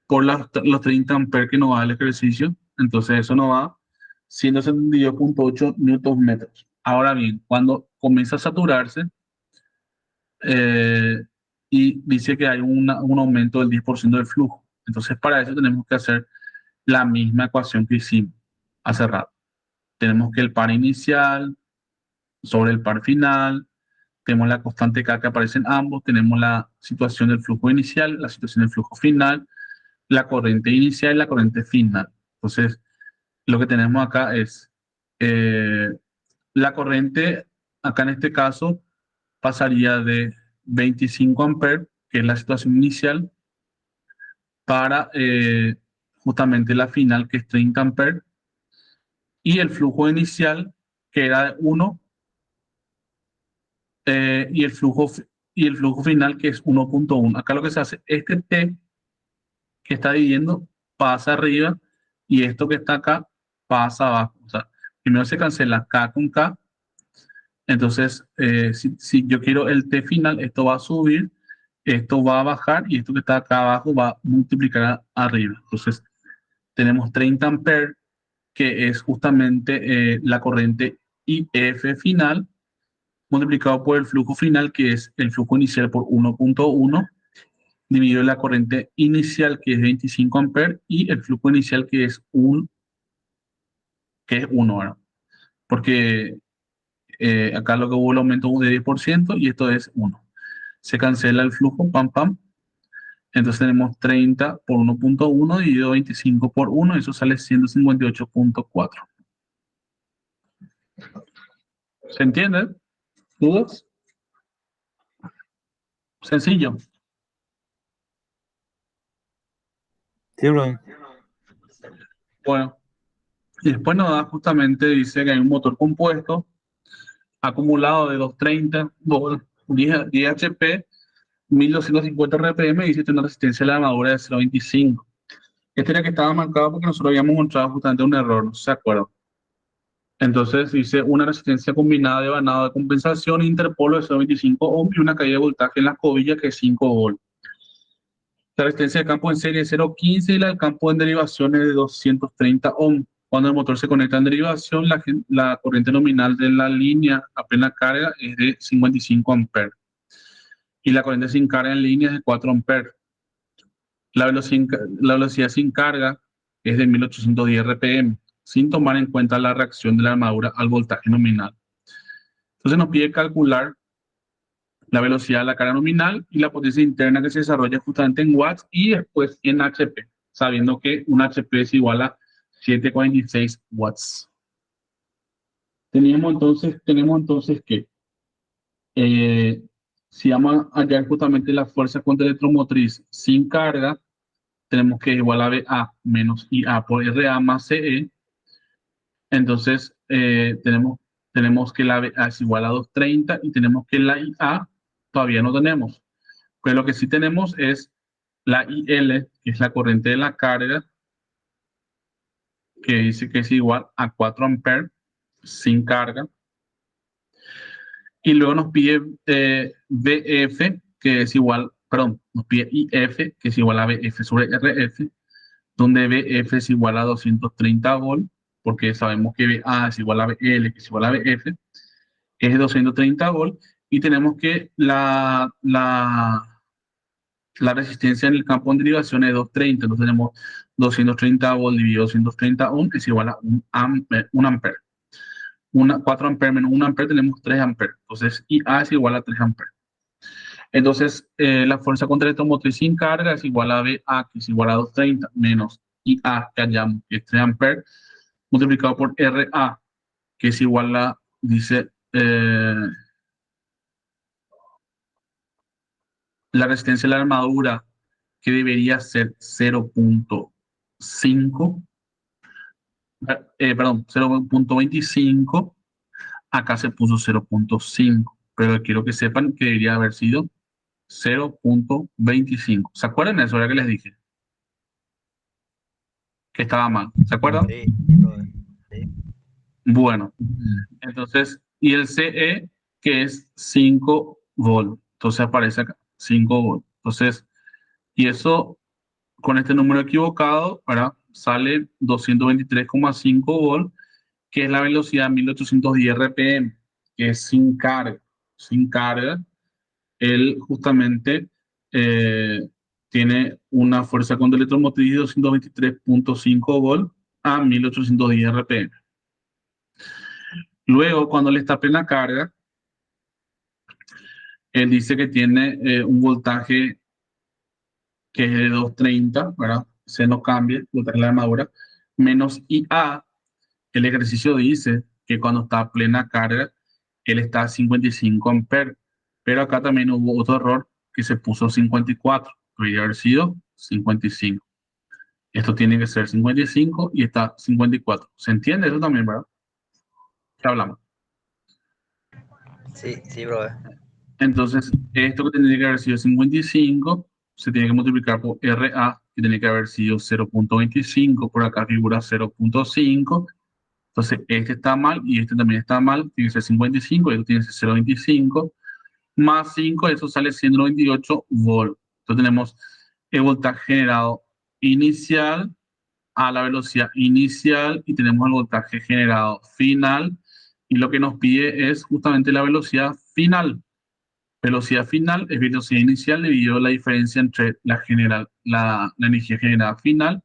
por los 30 amperes que nos da el ejercicio. Entonces, eso nos da 172.8 newton metros. Ahora bien, cuando comienza a saturarse eh, y dice que hay un aumento del 10% del flujo. Entonces, para eso tenemos que hacer la misma ecuación que hicimos hace rato. Tenemos que el par inicial sobre el par final, tenemos la constante K que aparece en ambos, tenemos la situación del flujo inicial, la situación del flujo final, la corriente inicial y la corriente final. Entonces, lo que tenemos acá es la corriente, acá en este caso, pasaría de 25 amperes, que es la situación inicial, para justamente la final, que es 30 amperes, y el flujo inicial, que era de 1, y y el flujo final, que es 1.1. Acá lo que se hace, este T que está dividiendo pasa arriba y esto que está acá pasa abajo. O sea, primero se cancela K con K. Entonces, si yo quiero el T final, esto va a subir, esto va a bajar y esto que está acá abajo va a multiplicar arriba. Entonces, tenemos 30 amperes, que es justamente la corriente IF final, multiplicado por el flujo final, que es el flujo inicial por 1.1, dividido en la corriente inicial, que es 25 amperes, y el flujo inicial, que es 1, ¿verdad? Porque acá lo que hubo el aumento de 10% y esto es 1. Se cancela el flujo, pam, pam. Entonces tenemos 30 por 1.1 dividido 25 por 1, eso sale 158.4. ¿Se entiende? ¿Dudas? Sencillo. Sí, brother. Bueno, y después nos da justamente, dice que hay un motor compuesto acumulado de 230 volt, 10 HP, 1250 RPM y dice que tiene una resistencia a la armadura de 0.25. Este era que estaba marcado porque nosotros habíamos encontrado justamente un error, no sé si se acuerdan. Entonces dice una resistencia combinada de vanado de compensación interpolo de 0.25 ohm y una caída de voltaje en la escobilla que es 5 volt. La resistencia de campo en serie es 0.15 y la del campo en derivación es de 230 ohm. Cuando el motor se conecta en derivación, la corriente nominal de la línea a plena carga es de 55 amperes y la corriente sin carga en línea es de 4 amperes. La velocidad sin carga es de 1810 RPM, sin tomar en cuenta la reacción de la armadura al voltaje nominal. Entonces nos pide calcular la velocidad de la carga nominal y la potencia interna que se desarrolla justamente en watts y después en HP, sabiendo que un HP es igual a 746 watts. Tenemos entonces que si vamos a hallar justamente la fuerza contra electromotriz sin carga, tenemos que igual a BA menos IA por RA más CE. Entonces, tenemos que la BA es igual a 230 y tenemos que la IA todavía no tenemos. Pues lo que sí tenemos es la IL, que es la corriente de la carga, que dice que es igual a 4 amperes sin carga. Y luego nos pide BF, que es igual, perdón, nos pide IF, que es igual a BF sobre RF, donde BF es igual a 230 volt, porque sabemos que BA es igual a BL, que es igual a BF, es 230 volt, y tenemos que la resistencia en el campo de derivación es 230, entonces tenemos 230 volt dividido 230 ohm es igual a 1 ampere. 4 amperes menos 1 ampere tenemos 3 amperes, entonces IA es igual a 3 amperes. Entonces, la fuerza contra electromotriz sin carga es igual a BA, que es igual a 230, menos IA, que hallamos, que es 3 amperes, multiplicado por RA, que es igual a, dice, la resistencia de la armadura, que debería ser 0.5, perdón, 0.25, acá se puso 0.5, pero quiero que sepan que debería haber sido 0.25. ¿Se acuerdan de eso? Era que les dije que estaba mal. ¿Se acuerdan? Sí, brother. Sí. Bueno, entonces, y el CE, que es 5 volt. Entonces aparece acá, 5 volt. Entonces, y eso con este número equivocado, ¿verdad? Sale 223,5 volt, que es la velocidad 1810 RPM, que es sin carga. Sin carga, él justamente eh, tiene una fuerza contra electromotriz de 223,5 volt a 1810 RPM. Luego, cuando le está a plena carga, él dice que tiene un voltaje que es de 230, ¿verdad? Se no cambia, voltaje de la armadura, menos IA. El ejercicio dice que cuando está a plena carga, él está a 55 amperes. Pero acá también hubo otro error que se puso 54. Debería haber sido 55. Esto tiene que ser 55 y está 54. ¿Se entiende eso también, verdad? ¿Qué hablamos? Sí, sí, brother. Entonces, esto que tendría que haber sido 55 se tiene que multiplicar por RA, que tiene que haber sido 0.25, por acá figura 0.5. Entonces, este está mal y este también está mal, tiene que ser 55, esto tiene que ser 0.25, más 5, eso sale 198 volts. Entonces, tenemos el voltaje generado inicial a la velocidad inicial y tenemos el voltaje generado final, y lo que nos pide es justamente la velocidad final. Velocidad final es velocidad inicial dividido la diferencia entre la energía generada final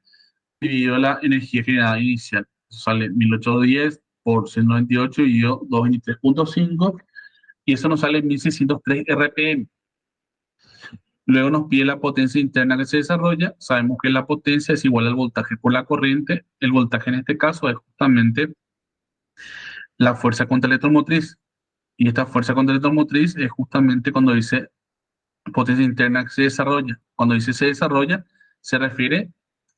dividido la energía generada inicial. Eso sale 1810 por 198 dividido 223.5 y eso nos sale 1603 RPM. Luego nos pide la potencia interna que se desarrolla. Sabemos que la potencia es igual al voltaje por la corriente. El voltaje en este caso es justamente la fuerza contra electromotriz. Y esta fuerza contra electromotriz es justamente cuando dice potencia interna que se desarrolla. Cuando dice se desarrolla, se refiere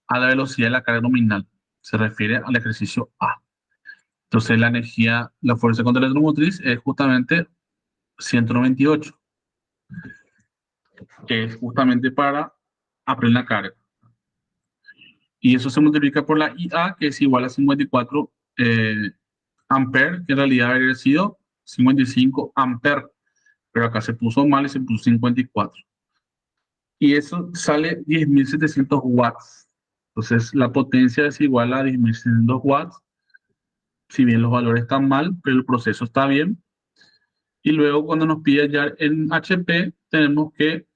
a la velocidad de la carga nominal. Se refiere al ejercicio A. Entonces la energía, la fuerza contra electromotriz es justamente 198, que es justamente para aprender la carga. Y eso se multiplica por la IA, que es igual a 54 amperes, que en realidad habría sido 55 amperes, pero acá se puso mal y se puso 54. Y eso sale 10.700 watts. Entonces la potencia es igual a 10.700 watts, si bien los valores están mal, pero el proceso está bien. Y luego cuando nos pide hallar en HP, tenemos que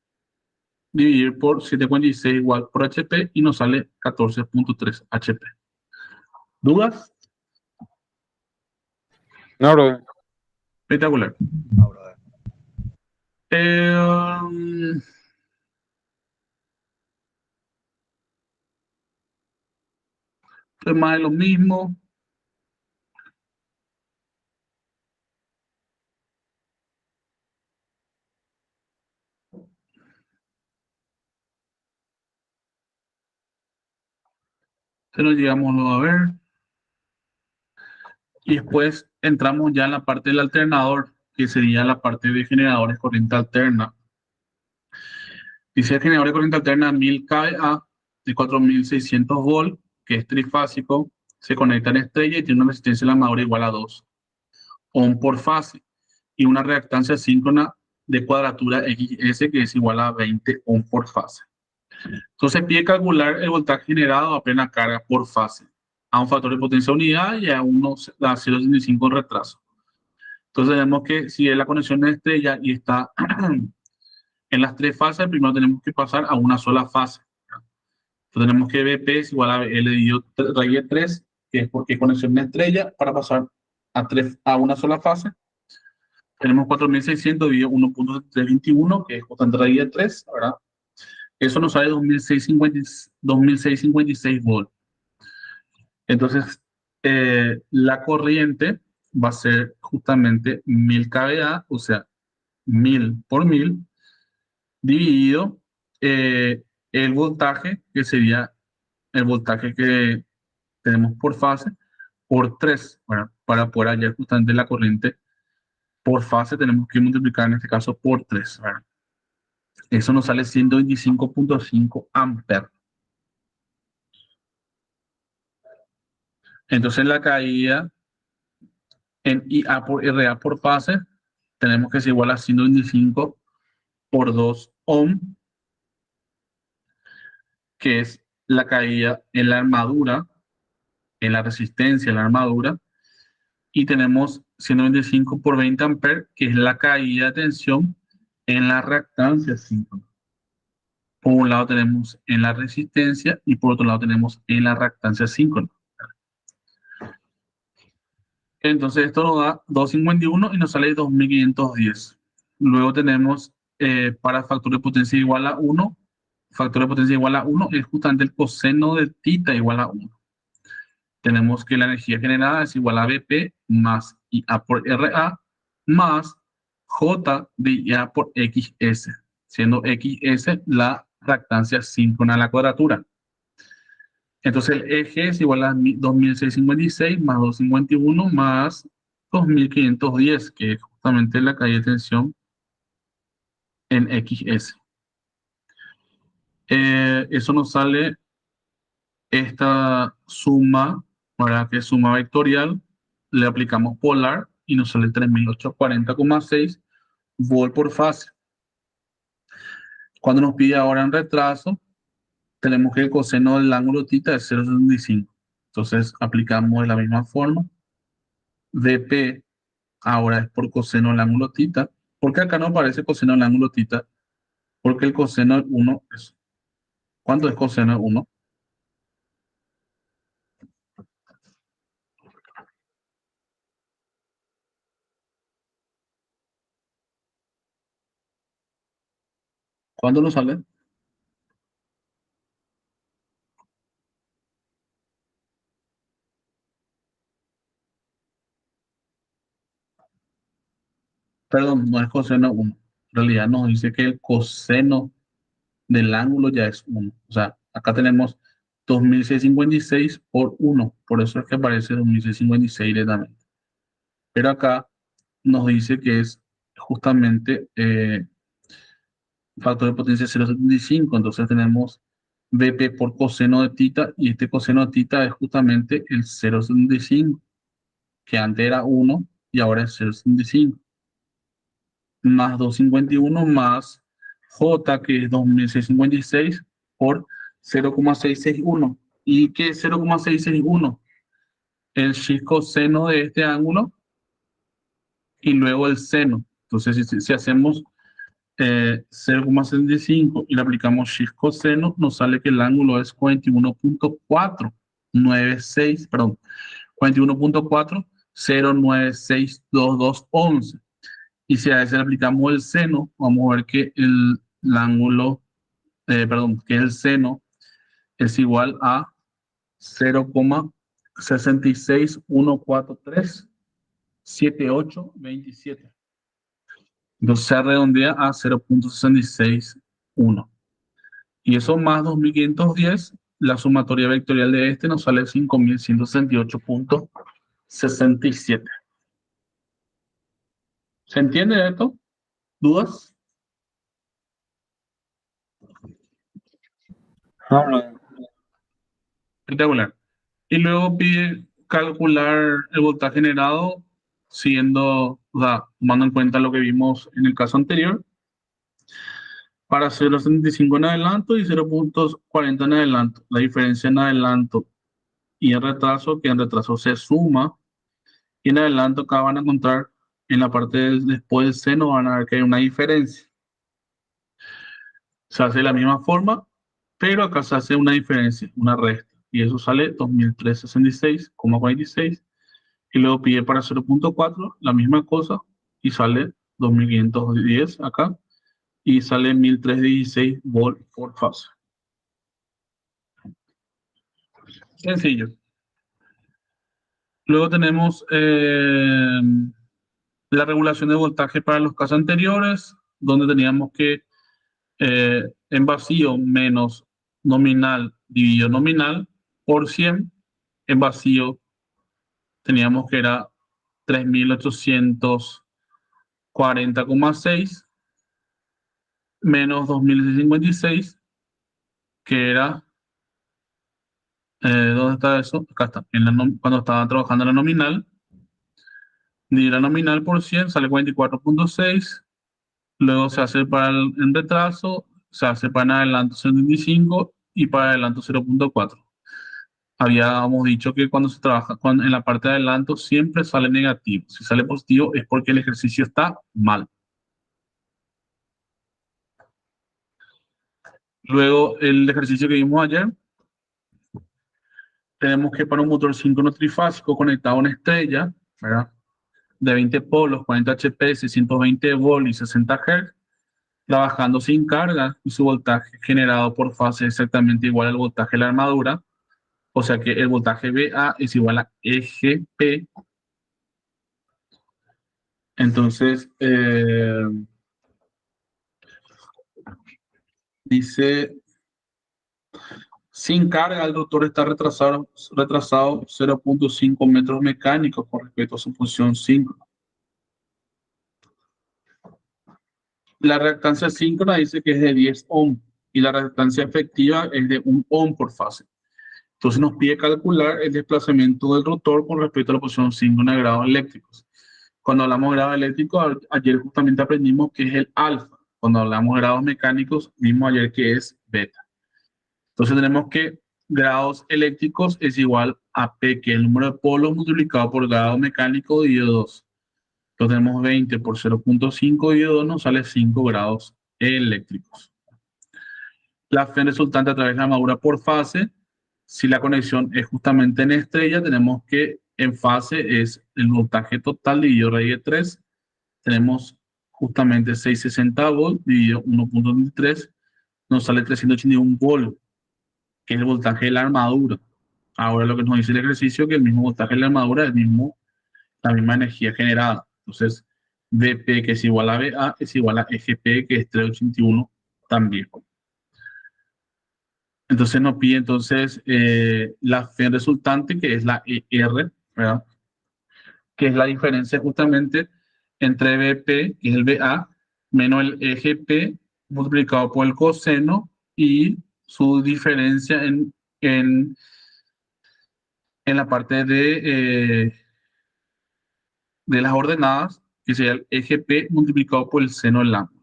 dividir por 7.6 watts por HP y nos sale 14.3 HP. ¿Dudas? No, brother. Espectacular. No, brother. Eh, es más de lo mismo. Se lo llegamos luego a ver. Y después entramos ya en la parte del alternador, que sería la parte de generadores corriente alterna. Dice el generador de corriente alterna 1000 kVA de 4600 volts, que es trifásico, se conecta en estrella y tiene una resistencia en la armadura igual a 2 ohm por fase y una reactancia síncrona de cuadratura XS que es igual a 20 ohm por fase. Entonces pide calcular el voltaje generado a plena carga por fase a un factor de potencia unidad y a 0.65 en retraso. Entonces vemos que si es la conexión de estrella y está en las tres fases, primero tenemos que pasar a una sola fase. Entonces tenemos que BP es igual a L dividido raíz de 3, que es porque es conexión de estrella, para pasar a una sola fase. Tenemos 4600 dividido 1.321, que es justamente raíz de 3, ¿verdad? Eso nos sale 2656 volts. Entonces, la corriente va a ser justamente 1000 kVA, o sea, 1000 por 1000, dividido el voltaje, que sería el voltaje que tenemos por fase, por 3, ¿verdad? Para poder hallar justamente la corriente por fase, tenemos que multiplicar en este caso por 3, ¿verdad? Eso nos sale 125.5 amperes. Entonces la caída en IA por RA por fase, tenemos que ser igual a 125 por 2 ohm, que es la caída en la armadura, en la resistencia en la armadura, y tenemos 125 por 20 amperes, que es la caída de tensión en la reactancia síncrona. Por un lado tenemos en la resistencia y por otro lado tenemos en la reactancia síncrona. Entonces esto nos da 251 y nos sale 2510. Luego tenemos para factor de potencia igual a 1. Factor de potencia igual a 1 es justamente el coseno de θ igual a 1. Tenemos que la energía generada es igual a BP más IA por RA más J de IA por XS, siendo XS la fractancia síncrona a la cuadratura. Entonces el eje es igual a 2656 más 251 más 2510, que es justamente la caída de tensión en XS. Eso nos sale esta suma, ¿verdad? Que es suma vectorial, le aplicamos polar y nos sale 3840,6 volt por fase. Cuando nos pide ahora en retraso, tenemos que el coseno del ángulo θ es 0,75. Entonces aplicamos de la misma forma. dp ahora es por coseno del ángulo θ. ¿Por qué acá no aparece coseno del ángulo θ? Porque el coseno de 1 es... ¿Cuánto es coseno de 1? ¿Cuánto nos sale? Perdón, no es coseno 1. En realidad nos dice que el coseno del ángulo ya es 1. O sea, acá tenemos 2656 por 1. Por eso es que aparece 2656 directamente. Pero acá nos dice que es justamente factor de potencia 0,75. Entonces tenemos BP por coseno de θ y este coseno de θ es justamente el 0,75, que antes era 1 y ahora es 0,75. Más 251 más J, que es 2656 por 0,661. ¿Y qué es 0,661? El coseno de este ángulo y luego el seno. Entonces, si hacemos 0,75 y le aplicamos coseno, nos sale que el ángulo es 41.496, perdón, 41.40962211. Y si a ese le aplicamos el seno, vamos a ver que el ángulo, perdón, que el seno es igual a 0,661437827. Entonces se redondea a 0,661. Y eso más 2510, la sumatoria vectorial de este nos sale 5168,67. ¿Se entiende esto? ¿Dudas? Ahora, Espectacular. Y luego pide calcular el voltaje generado siguiendo, o sea, tomando en cuenta lo que vimos en el caso anterior, para 0,75 en adelanto y 0,40 en adelanto. La diferencia en adelanto y en retraso, que en retraso se suma, y en adelanto acá van a encontrar en la parte después del seno, van a ver que hay una diferencia. Se hace de la misma forma, pero acá se hace una diferencia, una resta, y eso sale 2366,46. Y luego pide para 0,4 la misma cosa y sale 2510 acá y sale 1316 volt por fase. Sencillo. Luego tenemos la regulación de voltaje para los casos anteriores, donde teníamos que en vacío menos nominal dividido nominal por 100, en vacío teníamos que era 3840,6 menos 2656, que era, ¿dónde está eso? Acá está, cuando estaba trabajando en la nominal, dividir la nominal por 100 sale 44,6, luego se hace para en retraso, se hace para en adelanto 75 y para adelanto 0,4. Habíamos dicho que cuando se trabaja en la parte de adelanto siempre sale negativo. Si sale positivo es porque el ejercicio está mal. Luego, el ejercicio que vimos ayer, tenemos que para un motor síncrono trifásico conectado a una estrella, ¿verdad? De 20 polos, 40 HP, 620 volt y 60 Hz, trabajando sin carga y su voltaje generado por fase es exactamente igual al voltaje de la armadura. O sea que el voltaje VA es igual a EGP. Entonces, Dice, sin carga, el rotor está retrasado 0.5 metros mecánicos con respecto a su posición síncrona. La reactancia síncrona dice que es de 10 ohm y la reactancia efectiva es de 1 ohm por fase. Entonces nos pide calcular el desplazamiento del rotor con respecto a la posición síncrona de grados eléctricos. Cuando hablamos de grados eléctricos, ayer justamente aprendimos que es el alfa. Cuando hablamos de grados mecánicos, vimos ayer que es beta. Entonces tenemos que grados eléctricos es igual a P, que es el número de polos multiplicado por grado mecánico dividido 2. Entonces tenemos 20 por 0.5 dividido 2, nos sale 5 grados eléctricos. La F resultante a través de la armadura por fase, si la conexión es justamente en estrella, tenemos que en fase es el voltaje total dividido raíz de 3. Tenemos justamente 660 volts dividido 1.23, nos sale 381 volts, que es el voltaje de la armadura. Ahora lo que nos dice el ejercicio que el mismo voltaje de la armadura es la misma energía generada. Entonces, VP, que es igual a VA, es igual a EGP, que es 381 también. Entonces nos pide entonces la F resultante, que es la ER, ¿verdad? Que es la diferencia justamente entre VP, que es el VA, menos el EGP multiplicado por el coseno y su diferencia en la parte de las ordenadas, que sería el EGP multiplicado por el seno del ángulo.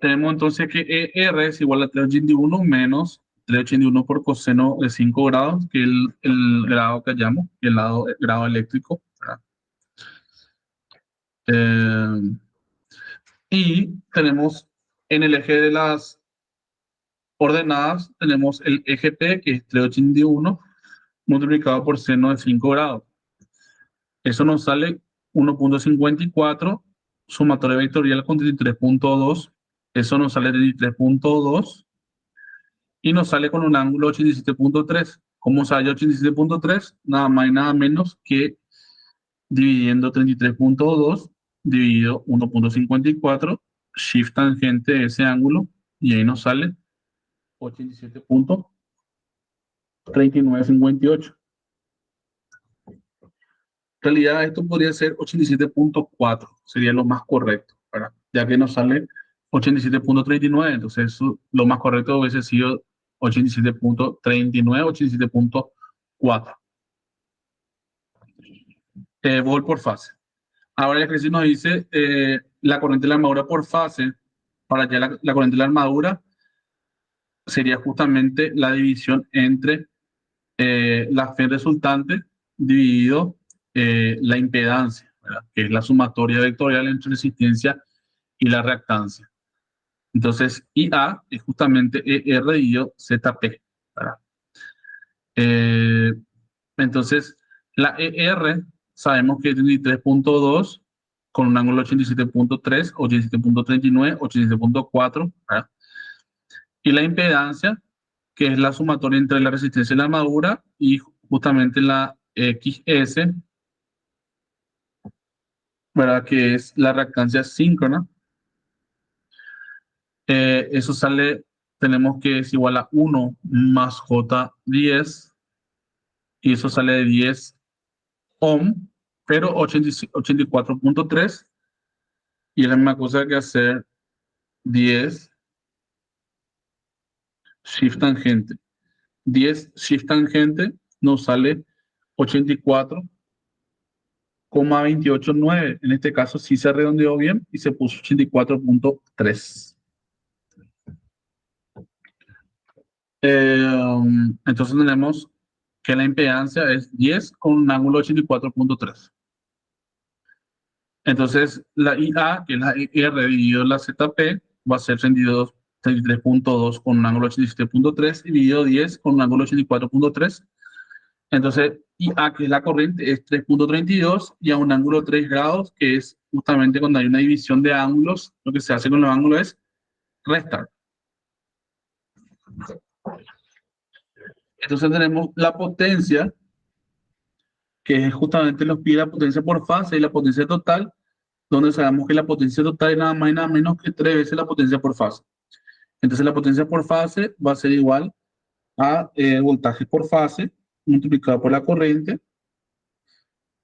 Tenemos entonces que ER es igual a 381 menos 381 por coseno de 5 grados, que es el grado que hallamos, el grado eléctrico, ¿verdad? Y tenemos en el eje de las ordenadas, tenemos el EGP, que es 381, multiplicado por seno de 5 grados. Eso nos sale 1.54, sumatoria vectorial con 33.2. Eso nos sale 33.2 y nos sale con un ángulo 87.3. ¿Cómo sale 87.3? Nada más y nada menos que dividiendo 33.2 dividido 1.54, shift tangente de ese ángulo, y ahí nos sale 87.3958. En realidad esto podría ser 87.4, sería lo más correcto, ¿verdad? Ya que nos sale 87.39, entonces eso, lo más correcto hubiese sido 87.39, 87.4. Volt por fase. Ahora el ejercicio nos dice la corriente de la armadura por fase. Para allá la corriente de la armadura sería justamente la división entre la F resultante dividido la impedancia, ¿verdad? Que es la sumatoria vectorial entre resistencia y la reactancia. Entonces, IA es justamente ER dividido ZP, ¿verdad? Entonces, la ER sabemos que es 33.2 con un ángulo 87.3, 87.39, 87.4, ¿verdad? Y la impedancia, que es la sumatoria entre la resistencia y la armadura, y justamente la XS, ¿verdad? Que es la reactancia síncrona. Eso sale, tenemos que es igual a 1 más J10, y eso sale de 10 ohm, pero 84.3, y es la misma cosa que hacer 10 shift tangente. 10 shift tangente nos sale 84,289. En este caso sí se redondeó bien y se puso 84.3. Entonces tenemos que la impedancia es 10 con un ángulo 84.3. Entonces la IA, que es la IR dividido la ZP, va a ser 33.2 con un ángulo 87.3 dividido 10 con un ángulo 84.3. Entonces IA, que es la corriente, es 3.32 y a un ángulo 3 grados, que es justamente cuando hay una división de ángulos, lo que se hace con los ángulos es restar. Entonces tenemos la potencia, que es justamente nos pide la potencia por fase y la potencia total, donde sabemos que la potencia total es nada más y nada menos que 3 veces la potencia por fase. Entonces la potencia por fase va a ser igual a voltaje por fase multiplicado por la corriente,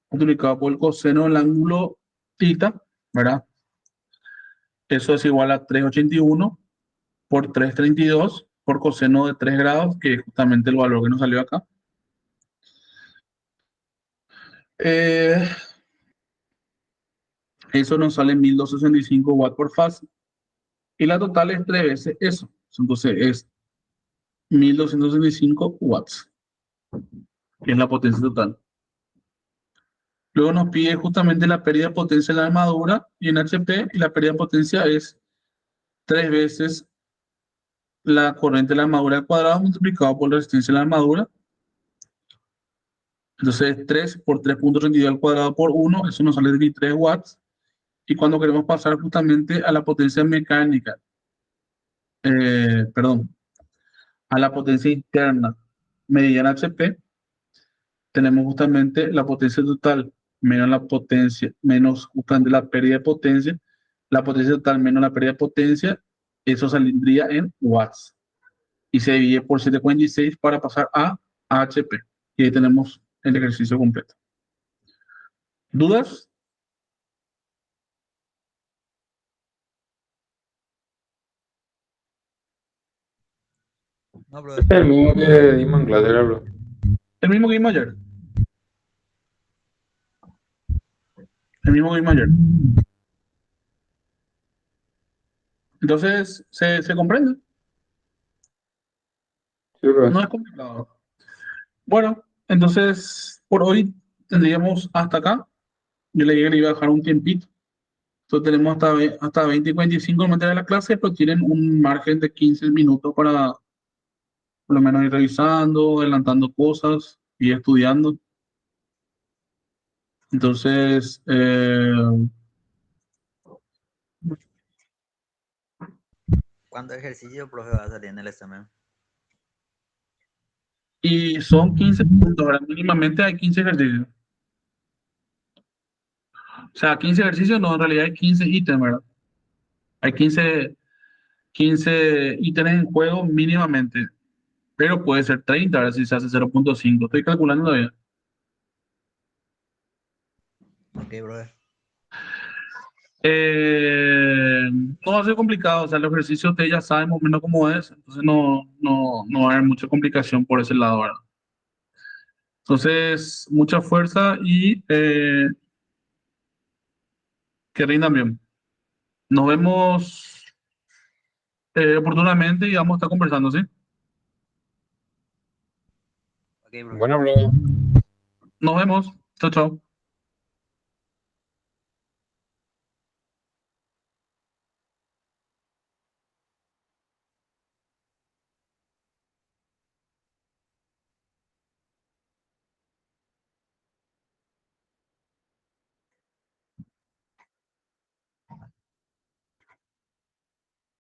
multiplicado por el coseno del ángulo θ, ¿verdad? Eso es igual a 381 por 332 por coseno de 3 grados, que es justamente el valor que nos salió acá. Eh, Eso nos sale 1265 watts por fase. Y la total es 3 veces eso. Entonces es 1265 watts, que es la potencia total. Luego nos pide justamente la pérdida de potencia en la armadura y en HP, y la pérdida de potencia es 3 veces la corriente de la armadura al cuadrado multiplicado por la resistencia de la armadura. Entonces 3 por 3.32 al cuadrado por 1, eso nos sale 23 watts. Y cuando queremos pasar justamente a la potencia mecánica, perdón, a la potencia interna medida en HP, tenemos justamente la potencia total menos la potencia, menos justamente la pérdida de potencia, la potencia total menos la pérdida de potencia, eso saldría en watts. Y se divide por 7.46 para pasar a HP. Y ahí tenemos el ejercicio completo. ¿Dudas? No, Es profe. el mismo que dimos en clase, ¿verdad, bro? El mismo que vimos ayer. El mismo que vimos ayer. Entonces, ¿se comprende? Sí, bro. No es complicado. Bueno, entonces, por hoy tendríamos hasta acá. Yo le dije que le iba a dejar un tiempito. Entonces tenemos hasta 20 y 45 minutos de la clase, pero tienen un margen de 15 minutos para por lo menos ir revisando, adelantando cosas y estudiando. Entonces, ¿Cuántos ejercicios, profe, va a salir en el examen? y son 15 puntos, ¿verdad? Mínimamente hay 15 ejercicios. O sea, 15 ejercicios, no, en realidad hay 15 ítems, ¿verdad? Hay 15 ítems en juego mínimamente, pero puede ser 30, ¿verdad? Si se hace 0.5. Estoy calculando todavía. Ok, profe. No va a ser complicado, o sea, el ejercicio usted ya sabe más o menos cómo es, entonces no va a haber mucha complicación por ese lado, ¿verdad? Entonces, mucha fuerza y que rindan bien. Nos vemos oportunamente y vamos a estar conversando, ¿sí? Ok, profe. Bueno, bro. Nos vemos. Chao, chao.